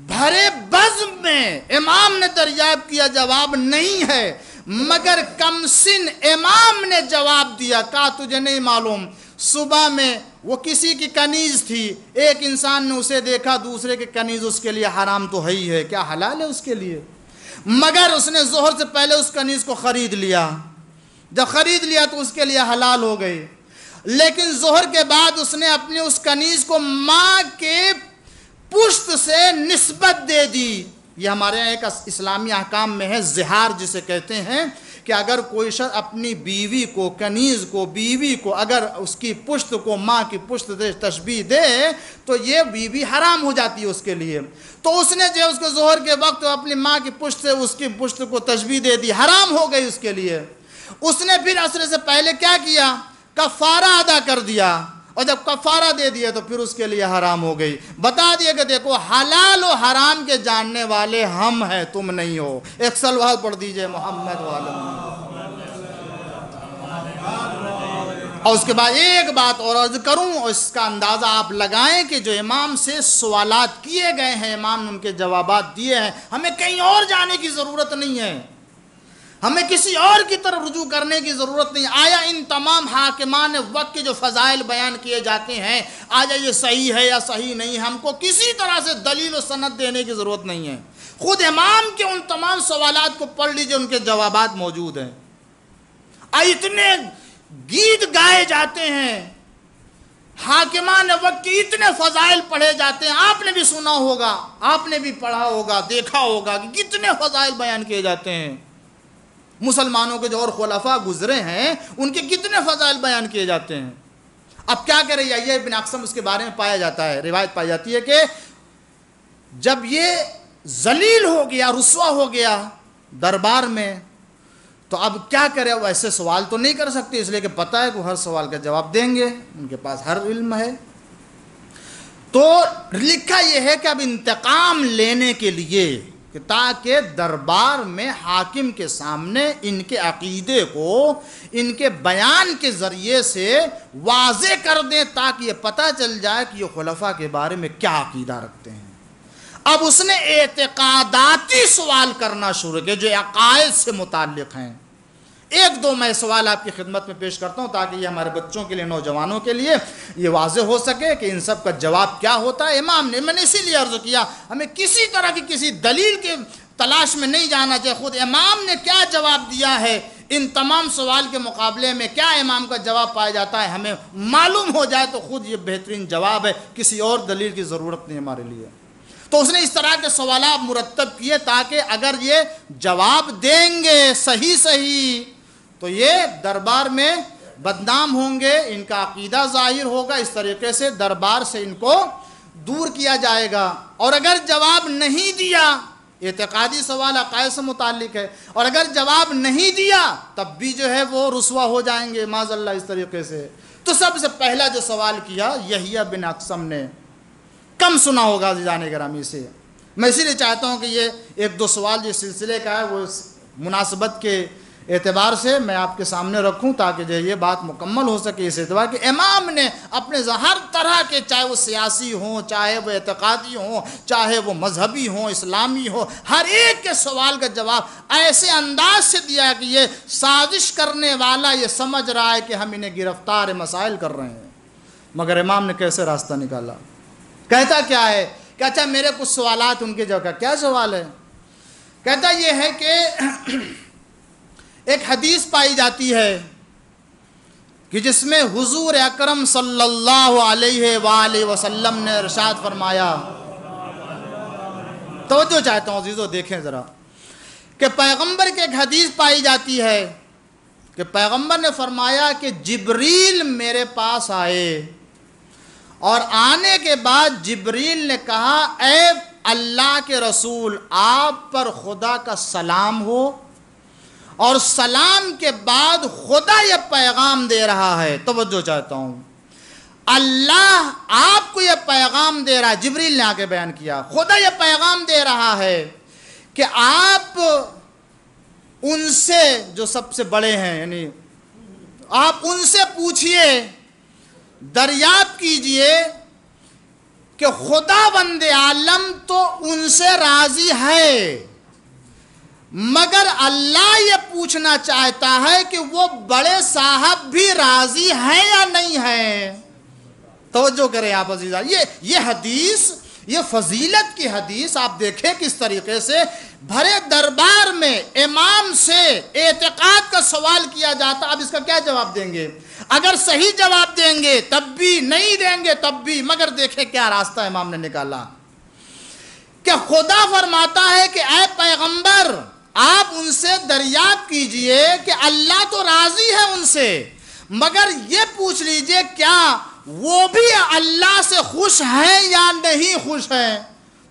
A: بھرے بزم میں امام نے دریافت کیا، جواب نہیں ہے، مگر کم سن امام نے جواب دیا۔ کہا تجھے نہیں معلوم، صبح میں وہ کسی کی کنیز تھی، ایک انسان نے اسے دیکھا، دوسرے کی کنیز اس کے لیے حرام تو ہے ہی ہے، کیا حلال ہے اس کے لیے، مگر اس نے ظہر سے پہلے اس کنیز کو خرید لیا، جب خرید لیا تو اس کے لیے حلال ہو گئی، لیکن ظہر کے بعد اس نے اپنی اس کنیز کو ماں کے پشت سے نسبت دے دی۔ یہ ہمارے یہاں ایک اسلامی احکام میں ہے زہار جسے کہتے ہیں، کہ اگر کوئی شخص اپنی بیوی کو، کنیز کو، بیوی کو اگر اس کی پشت کو ماں کی پشت سے تشبیہ دے تو یہ بیوی حرام ہو جاتی ہے اس کے لیے۔ تو اس نے جو اس کو ظہر کے وقت اپنی ماں کی پشت سے اس کی پشت کو تشبیہ دے دی، حرام ہو گئی اس کے لیے۔ اس نے پھر عصر سے پہلے کیا کیا، کفارہ ادا کر دیا، اور جب کفارہ دے دیا تو پھر اس کے لیے حرام ہو گئی۔ بتا دیا کہ دیکھو حلال و حرام کے جاننے والے ہم ہیں، تم نہیں ہو۔ ایک صلوات پڑھ دیجئے محمد والے محمد۔
B: اور اس کے بعد ایک بات اور عرض کروں، اور اس کا اندازہ آپ لگائیں کہ جو امام سے سوالات کیے گئے ہیں، امام نے ان کے جوابات دیے ہیں، ہمیں کہیں اور جانے کی ضرورت نہیں ہے، ہمیں کسی اور کی طرف رجوع کرنے کی ضرورت نہیں۔ آیا ان تمام حاکمان وقت کے جو فضائل بیان کیے جاتے ہیں، آیا یہ صحیح ہے یا صحیح نہیں، ہم کو کسی طرح سے دلیل و سند دینے کی ضرورت نہیں ہے۔ خود امام کے ان تمام سوالات کو پڑھ لیجئے، ان کے جوابات موجود ہیں۔ اتنے گیت گائے جاتے ہیں، حاکمان وقت کی اتنے فضائل پڑھے جاتے ہیں، آپ نے بھی سنا ہوگا، آپ نے بھی پڑھا ہوگا، دیکھا ہوگا کہ کتنے فضائل بیان کیے جاتے ہیں۔ مسلمانوں کے جو اور خلفاء گزرے ہیں، ان کے کتنے فضائل بیان کیے جاتے ہیں۔ اب کیا کرے یحییٰ بن اقسم اس کے بارے میں پایا جاتا ہے، روایت پائی جاتی ہے کہ جب یہ ذلیل ہو گیا، رسوا ہو گیا دربار میں، تو اب کیا کرے، وہ ایسے سوال تو نہیں کر سکتے، اس لیے کہ پتہ ہے کہ ہر سوال کا جواب دیں گے، ان کے پاس ہر علم ہے۔ تو لکھا یہ ہے کہ اب انتقام لینے کے لیے، کہ تاکہ دربار میں حاکم کے سامنے ان کے عقیدے کو ان کے بیان کے ذریعے سے واضح کر دیں، تاکہ یہ پتہ چل جائے کہ یہ خلفاء کے بارے میں کیا عقیدہ رکھتے ہیں۔ اب اس نے اعتقاداتی سوال کرنا شروع کیا جو عقائد سے متعلق ہیں۔ ایک دو میں سوال آپ کی خدمت میں پیش کرتا ہوں تاکہ یہ ہمارے بچوں کے لیے، نوجوانوں کے لیے یہ واضح ہو سکے کہ ان سب کا جواب کیا ہوتا ہے۔ امام نے، میں نے اسی لیے عرض کیا، ہمیں کسی طرح کی کسی دلیل کے تلاش میں نہیں جانا چاہیے، خود امام نے کیا جواب دیا ہے ان تمام سوال کے مقابلے میں، کیا امام کا جواب پایا جاتا ہے، ہمیں معلوم ہو جائے تو خود یہ بہترین جواب ہے، کسی اور دلیل کی ضرورت نہیں ہمارے لیے۔ تو اس نے اس طرح کے سوالات مرتب کیے تاکہ اگر یہ جواب دیں گے صحیح تو یہ دربار میں بدنام ہوں گے، ان کا عقیدہ ظاہر ہوگا، اس طریقے سے دربار سے ان کو دور کیا جائے گا۔ اور اگر جواب نہیں دیا، اعتقادی سوال عقائد سے متعلق ہے، اور اگر جواب نہیں دیا تب بھی جو ہے وہ رسوا ہو جائیں گے معاذ اللہ اس طریقے سے۔ تو سب سے پہلا جو سوال کیا یحییٰ بن اقسم نے، کم سنا ہوگا عزیزان گرامی سے، میں اسی لیے چاہتا ہوں کہ یہ ایک دو سوال جو سلسلے کا ہے وہ مناسبت کے اعتبار سے میں آپ کے سامنے رکھوں تاکہ جو یہ بات مکمل ہو سکے، اس اعتبار کہ امام نے اپنے ہر طرح کے، چاہے وہ سیاسی ہوں، چاہے وہ اعتقادی ہوں، چاہے وہ مذہبی ہوں، اسلامی ہو، ہر ایک کے سوال کا جواب ایسے انداز سے دیا کہ یہ سازش کرنے والا یہ سمجھ رہا ہے کہ ہم انہیں گرفتار مسائل کر رہے ہیں، مگر امام نے کیسے راستہ نکالا۔ کہتا کیا ہے کہ اچھا میرے کچھ سوالات ان کے جگہ، کیا سوال ہے؟ کہتا یہ ہے کہ ایک حدیث پائی جاتی ہے کہ جس میں حضور اکرم صلی اللہ علیہ وآلہ وسلم نے ارشاد فرمایا، توجہ چاہتا ہوں عزیزو دیکھیں ذرا، کہ پیغمبر کی ایک حدیث پائی جاتی ہے کہ پیغمبر نے فرمایا کہ جبریل میرے پاس آئے، اور آنے کے بعد جبریل نے کہا اے اللہ کے رسول، آپ پر خدا کا سلام ہو، اور سلام کے بعد خدا یہ پیغام دے رہا ہے، توجہ چاہتا ہوں، اللہ آپ کو یہ پیغام دے رہا ہے، جبریل نے آ کے بیان کیا، خدا یہ پیغام دے رہا ہے کہ آپ ان سے جو سب سے بڑے ہیں، یعنی آپ ان سے پوچھئے، دریافت کیجئے کہ خدا بند عالم تو ان سے راضی ہے، مگر اللہ یہ پوچھنا چاہتا ہے کہ وہ بڑے صاحب بھی راضی ہیں یا نہیں ہیں۔ توجہ کریں آپ عزیزہ، یہ حدیث، یہ فضیلت کی حدیث آپ دیکھیں کس طریقے سے بھرے دربار میں امام سے اعتقاد کا سوال کیا جاتا۔ اب اس کا کیا جواب دیں گے؟ اگر صحیح جواب دیں گے تب بھی، نہیں دیں گے تب بھی، مگر دیکھیں کیا راستہ امام نے نکالا کہ خدا فرماتا ہے کہ اے پیغمبر آپ ان سے دریافت کیجئے کہ اللہ تو راضی ہے ان سے، مگر یہ پوچھ لیجئے کیا وہ بھی اللہ سے خوش ہیں یا نہیں خوش ہیں؟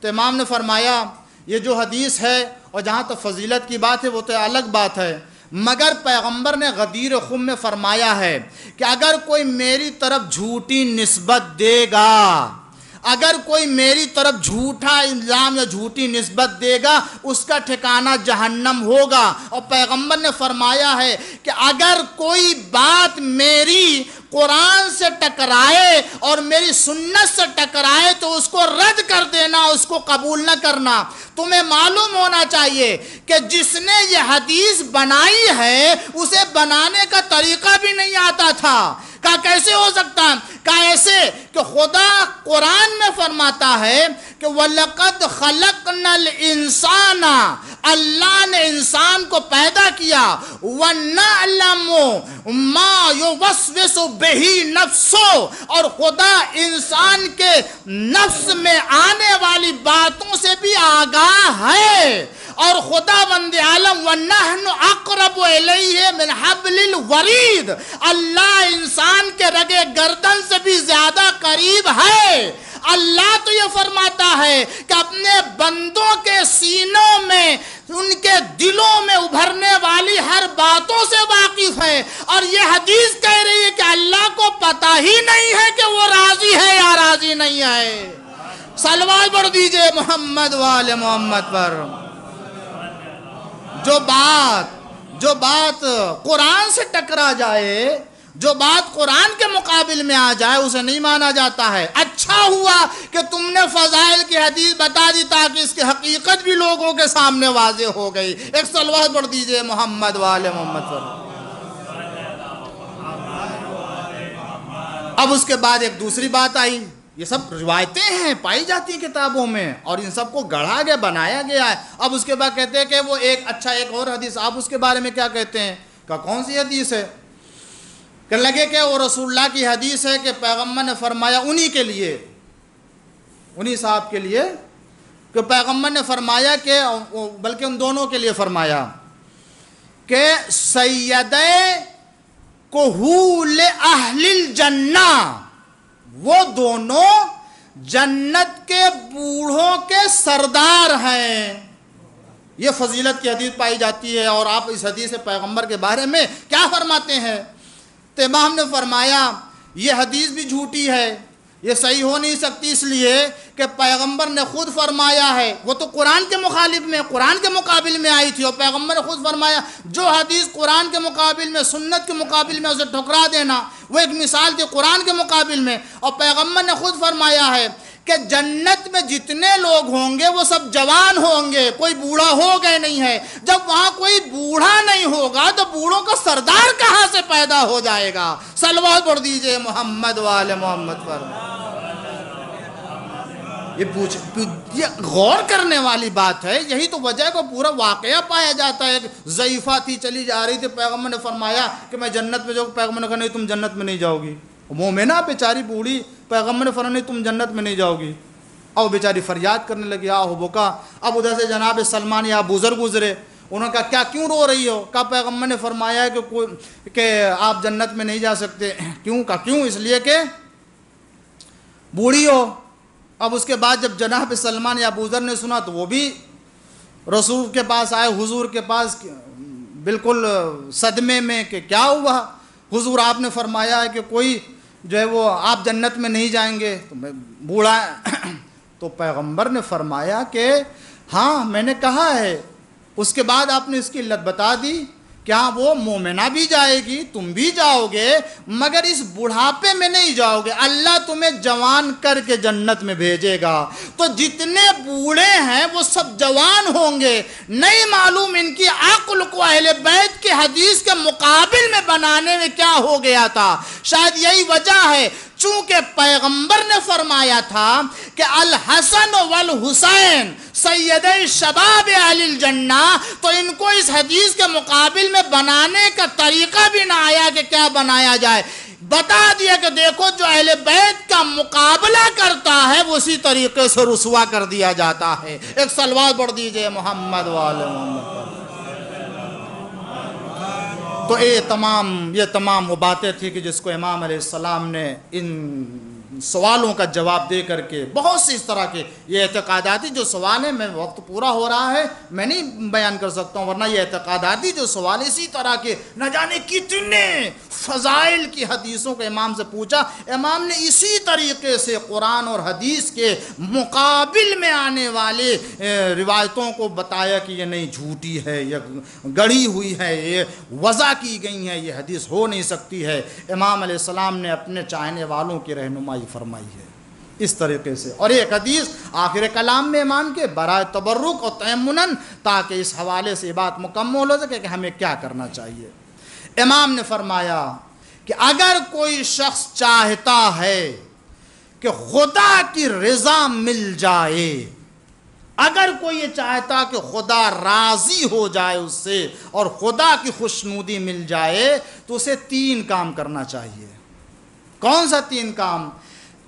B: تو امام نے فرمایا یہ جو حدیث ہے، اور جہاں تک فضیلت کی بات ہے وہ تو الگ بات ہے، مگر پیغمبر نے غدیر خم میں فرمایا ہے کہ اگر کوئی میری طرف جھوٹی نسبت دے گا، اگر کوئی میری طرف جھوٹا الزام یا جھوٹی نسبت دے گا، اس کا ٹھکانہ جہنم ہوگا۔ اور پیغمبر نے فرمایا ہے کہ اگر کوئی بات میری قرآن سے ٹکرائے اور میری سنت سے ٹکرائے تو اس کو رد کر دینا، اس کو قبول نہ کرنا۔ تمہیں معلوم ہونا چاہیے کہ جس نے یہ حدیث بنائی ہے اسے بنانے کا طریقہ بھی نہیں آتا تھا۔ کہا کیسے ہو سکتا ہے؟ کہا ایسے کہ خدا قرآن میں فرماتا ہے کہ وَلَقَدْ خَلَقْنَا الْإِنسَانَ، اللہ نے انسان کو پیدا کیا، وَنَعْلَمُ مَا يُوَسْوِسُ بِهِ نَفْسُهُ، اور خدا انسان کے نفس میں آنے والی باتوں سے بھی آگاہ ہے، اور خدا بند عالم وَنَحْنُ أَقْرَبُ إِلَيْهِ مِنْ حَبْلِ الْوَرِيدِ، اللہ انسان کے رگے گردن سے بھی زیادہ قریب ہے۔ اللہ تو یہ فرماتا ہے کہ اپنے بندوں کے سینوں میں، ان کے دلوں میں ابھرنے والی ہر باتوں سے واقف ہے، اور یہ حدیث کہہ رہی ہے کہ اللہ کو پتہ ہی نہیں ہے کہ وہ راضی ہے یا راضی نہیں ہے۔ صلوات پڑھ دیجئے محمد وآل محمد پر۔ جو بات قرآن سے ٹکرا جائے، جو بات قرآن کے مقابل میں آ جائے، اسے نہیں مانا جاتا ہے۔ اچھا ہوا کہ تم نے فضائل کی حدیث بتا دی تاکہ اس کی حقیقت بھی لوگوں کے سامنے واضح ہو گئی۔ ایک صلوات پڑھ دیجئے محمد وآل محمد پر۔ اب اس کے بعد ایک دوسری بات آئی، یہ سب روایتیں ہیں، پائی جاتی ہیں کتابوں میں، اور ان سب کو گڑھا گیا، بنایا گیا ہے۔ اب اس کے بعد کہتے ہیں کہ وہ ایک اور حدیث، آپ اس کے بارے میں کیا کہتے ہیں؟ کہ کون سی حدیث ہے؟ کہ لگے کہ وہ رسول اللہ کی حدیث ہے کہ پیغمبر نے فرمایا انہی صاحب کے لیے، کہ پیغمبر نے فرمایا کہ بلکہ ان دونوں کے لیے فرمایا کہ سیدے کہول اہل الجنہ، وہ دونوں جنت کے بوڑھوں کے سردار ہیں۔ یہ فضیلت کی حدیث پائی جاتی ہے، اور آپ اس حدیث پیغمبر کے بارے میں کیا فرماتے ہیں؟ تو امام نے فرمایا یہ حدیث بھی جھوٹی ہے، یہ صحیح ہو نہیں سکتی، اس لیے کہ پیغمبر نے خود فرمایا ہے، وہ تو قرآن کے مخالف میں، قرآن کے مقابل میں آئی تھی، اور پیغمبر نے خود فرمایا جو حدیث قرآن کے مقابل میں، سنت کے مقابل میں اسے ٹھکرا دینا، وہ ایک مثال تھی قرآن کے مقابل میں۔ اور پیغمبر نے خود فرمایا ہے کہ جنت میں جتنے لوگ ہوں گے وہ سب جوان ہوں گے، کوئی بوڑھا ہو گئے نہیں ہے۔ جب وہاں کوئی بوڑھا نہیں ہوگا تو بوڑھوں کا سردار کہاں سے پیدا ہو جائے گا؟ صلوات پڑھ دیجئے محمد وآل محمد پر۔ یہ غور کرنے والی بات ہے، یہی تو وجہ کو پورا واقعہ پایا جاتا ہے۔ ضعیفہ تھی، چلی جا رہی تھی، پیغمبر نے فرمایا کہ میں جنت میں جاؤں، پیغمبر نے کہا نہیں تم جنت میں نہیں جاؤ گی۔ مومنہ بیچاری بوڑھی، پیغمبر نے فرمایا نہیں تم جنت میں نہیں جاؤ گی، اور بیچاری فریاد کرنے لگی، آہ بکا۔ اب ادھر سے جناب سلمان یا ابوذر گزرے، انہوں نے کہا کیا کیوں رو رہی ہو؟ کہا پیغمبر نے فرمایا ہے کہ آپ جنت میں نہیں جا سکتے۔ کیوں؟ کہا کیوں؟ اس لیے کہ بوڑھی ہو۔ اب اس کے بعد جب جناب سلمان یا ابوذر نے سنا تو وہ بھی رسول کے پاس آئے، حضور کے پاس، بالکل صدمے میں کہ کیا ہوا؟ حضور آپ نے فرمایا ہے کہ کوئی جو ہے وہ آپ جنت میں نہیں جائیں گے، تو میں بوڑھا تو پیغمبر نے فرمایا کہ ہاں میں نے کہا ہے۔ اس کے بعد آپ نے اس کی علت بتا دی، کیا وہ مومنہ بھی جائے گی، تم بھی جاؤ گے، مگر اس بڑھاپے میں نہیں جاؤ گے، اللہ تمہیں جوان کر کے جنت میں بھیجے گا۔ تو جتنے بوڑھے ہیں وہ سب جوان ہوں گے۔ نہیں معلوم ان کی عقل کو اہل بیت کی حدیث کے مقابل میں بنانے میں کیا ہو گیا تھا۔ شاید یہی وجہ ہے، چونکہ پیغمبر نے فرمایا تھا کہ الحسن والحسین سیدی شباب اہل الجنہ، تو ان کو اس حدیث کے مقابل میں بنانے کا طریقہ بھی نہ آیا کہ کیا بنایا جائے۔ بتا دیا کہ دیکھو جو اہل بیت کا مقابلہ کرتا ہے وہ اسی طریقے سے رسوا کر دیا جاتا ہے۔ ایک صلوات پڑھ دیجئے محمد وآل محمد پر۔ تو یہ تمام وہ باتیں تھیں کہ جس کو امام علیہ السلام نے ان سوالوں کا جواب دے کر کے، بہت سی اس طرح کے یہ اعتقاداتی جو سوال ہیں، میں وقت پورا ہو رہا ہے میں نہیں بیان کر سکتا ہوں، ورنہ یہ اعتقاداتی جو سوال اسی طرح کے نہ جانے کتنے فضائل کی حدیثوں کو امام سے پوچھا، امام نے اسی طریقے سے قرآن اور حدیث کے مقابل میں آنے والے روایتوں کو بتایا کہ یہ نہیں، جھوٹی ہے، یہ گڑھی ہوئی ہے، یہ وضع کی گئی ہے، یہ حدیث ہو نہیں سکتی ہے۔ امام علیہ السلام نے اپنے چاہنے والوں کی رہنمائی فرمائی ہے اس طریقے سے۔ اور ایک حدیث آخر کلام میں امام کے برائے تبرک اور تیمنن، تاکہ اس حوالے سے بات مکمل ہو سکے کہ ہمیں کیا کرنا چاہیے۔ امام نے فرمایا کہ اگر کوئی شخص چاہتا ہے کہ خدا کی رضا مل جائے، اگر کوئی یہ چاہتا کہ خدا راضی ہو جائے اس سے اور خدا کی خوشنودی مل جائے، تو اسے 3 کام کرنا چاہیے۔ کون سا 3 کام؟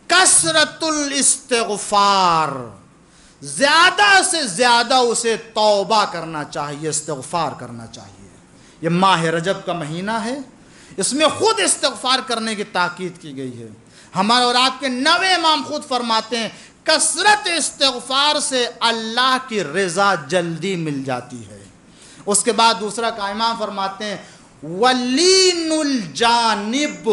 B: کثرت الاستغفار، زیادہ سے زیادہ اسے توبہ کرنا چاہیے، استغفار کرنا چاہیے۔ یہ ماہ رجب کا مہینہ ہے، اس میں خود استغفار کرنے کی تاکید کی گئی ہے۔ ہمارے اور آپ کے 9 امام خود فرماتے ہیں کثرت استغفار سے اللہ کی رضا جلدی مل جاتی ہے۔ اس کے بعد دوسرا کا امام فرماتے ہیں ولین الجانب،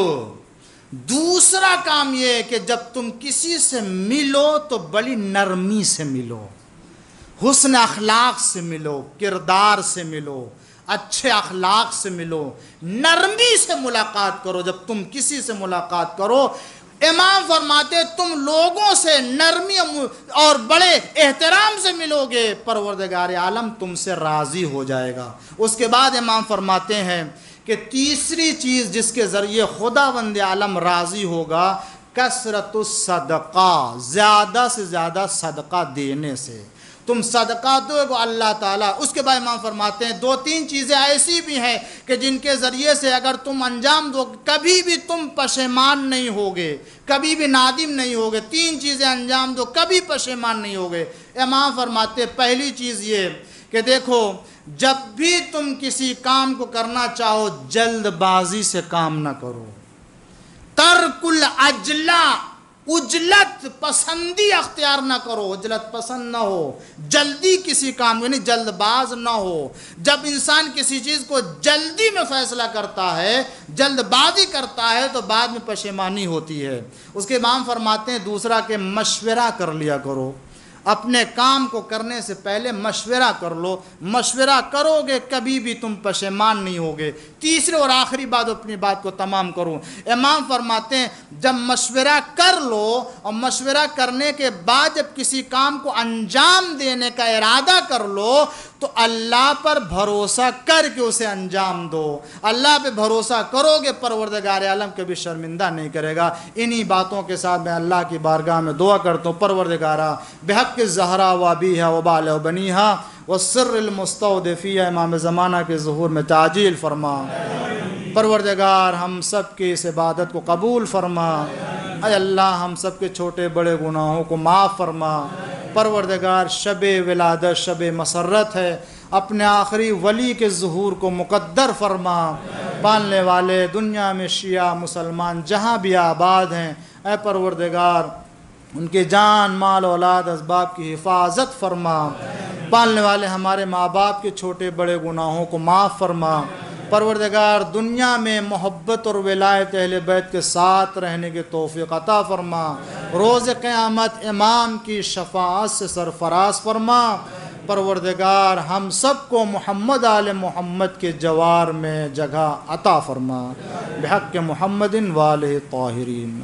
B: دوسرا کام یہ ہے کہ جب تم کسی سے ملو تو بڑی نرمی سے ملو، حسن اخلاق سے ملو، کردار سے ملو، اچھے اخلاق سے ملو، نرمی سے ملاقات کرو۔ جب تم کسی سے ملاقات کرو، امام فرماتے تم لوگوں سے نرمی اور بڑے احترام سے ملو گے، پروردگار عالم تم سے راضی ہو جائے گا۔ اس کے بعد امام فرماتے ہیں کہ تیسری چیز جس کے ذریعے خداوند عالم راضی ہوگا، کثرت الصدقہ، زیادہ سے زیادہ صدقہ دینے سے۔ تم صدقہ دو گے اللہ تعالیٰ۔ اس کے بعد امام فرماتے ہیں 2-3 چیزیں ایسی بھی ہیں کہ جن کے ذریعے سے اگر تم انجام دو کبھی بھی تم پشیمان نہیں ہوگے، کبھی بھی نادم نہیں ہوگے۔ 3 چیزیں انجام دو کبھی پشیمان نہیں ہوگے۔ امام فرماتے ہیں پہلی چیز یہ کہ دیکھو، جب بھی تم کسی کام کو کرنا چاہو جلد بازی سے کام نہ کرو۔ ترک العجلہ، عجلت پسندی اختیار نہ کرو، عجلت پسند نہ ہو، جلدی کسی کام یعنی جلد باز نہ ہو۔ جب انسان کسی چیز کو جلدی میں فیصلہ کرتا ہے، جلد بازی کرتا ہے، تو بعد میں پشیمانی ہوتی ہے۔ اس کے امام فرماتے ہیں دوسرا کہ مشورہ کر لیا کرو، اپنے کام کو کرنے سے پہلے مشورہ کر لو، مشورہ کرو گے کبھی بھی تم پشیمان نہیں ہوگے۔ تیسرے اور آخری بات اپنی بات کو تمام کروں، امام فرماتے ہیں جب مشورہ کر لو اور مشورہ کرنے کے بعد جب کسی کام کو انجام دینے کا ارادہ کر لو تو اللہ پر بھروسہ کر کے اسے انجام دو۔ اللہ پہ بھروسہ کرو گے پروردگار عالم کبھی شرمندہ نہیں کرے گا۔ انہی باتوں کے ساتھ میں اللہ کی بارگاہ میں دعا کرتا ہوں، پروردگارہ بحق الزہرا و ابیہا و بال و بنیہا والسر المستودفیہ امام زمانہ کے ظہور میں تعجیل فرما۔ پروردگار ہم سب کی اس عبادت کو قبول فرما۔ اے اللہ ہم سب کے چھوٹے بڑے گناہوں کو معاف فرما۔ پروردگار شب ولادت شب مسرت ہے، اپنے آخری ولی کے ظہور کو مقدر فرما۔ پالنے والے دنیا میں شیعہ مسلمان جہاں بھی آباد ہیں، اے پروردگار ان کے جان مال اولاد اسباب کی حفاظت فرما۔ پالنے والے ہمارے ماں باپ کے چھوٹے بڑے گناہوں کو معاف فرما۔ پروردگار دنیا میں محبت اور ولایت اہل بیت کے ساتھ رہنے کی توفیق عطا فرما۔ روز قیامت امام کی شفاعت سے سرفراز فرما۔ پروردگار ہم سب کو محمد آل محمد کے جوار میں جگہ عطا فرما، بحق محمد و آلہ الطاہرین۔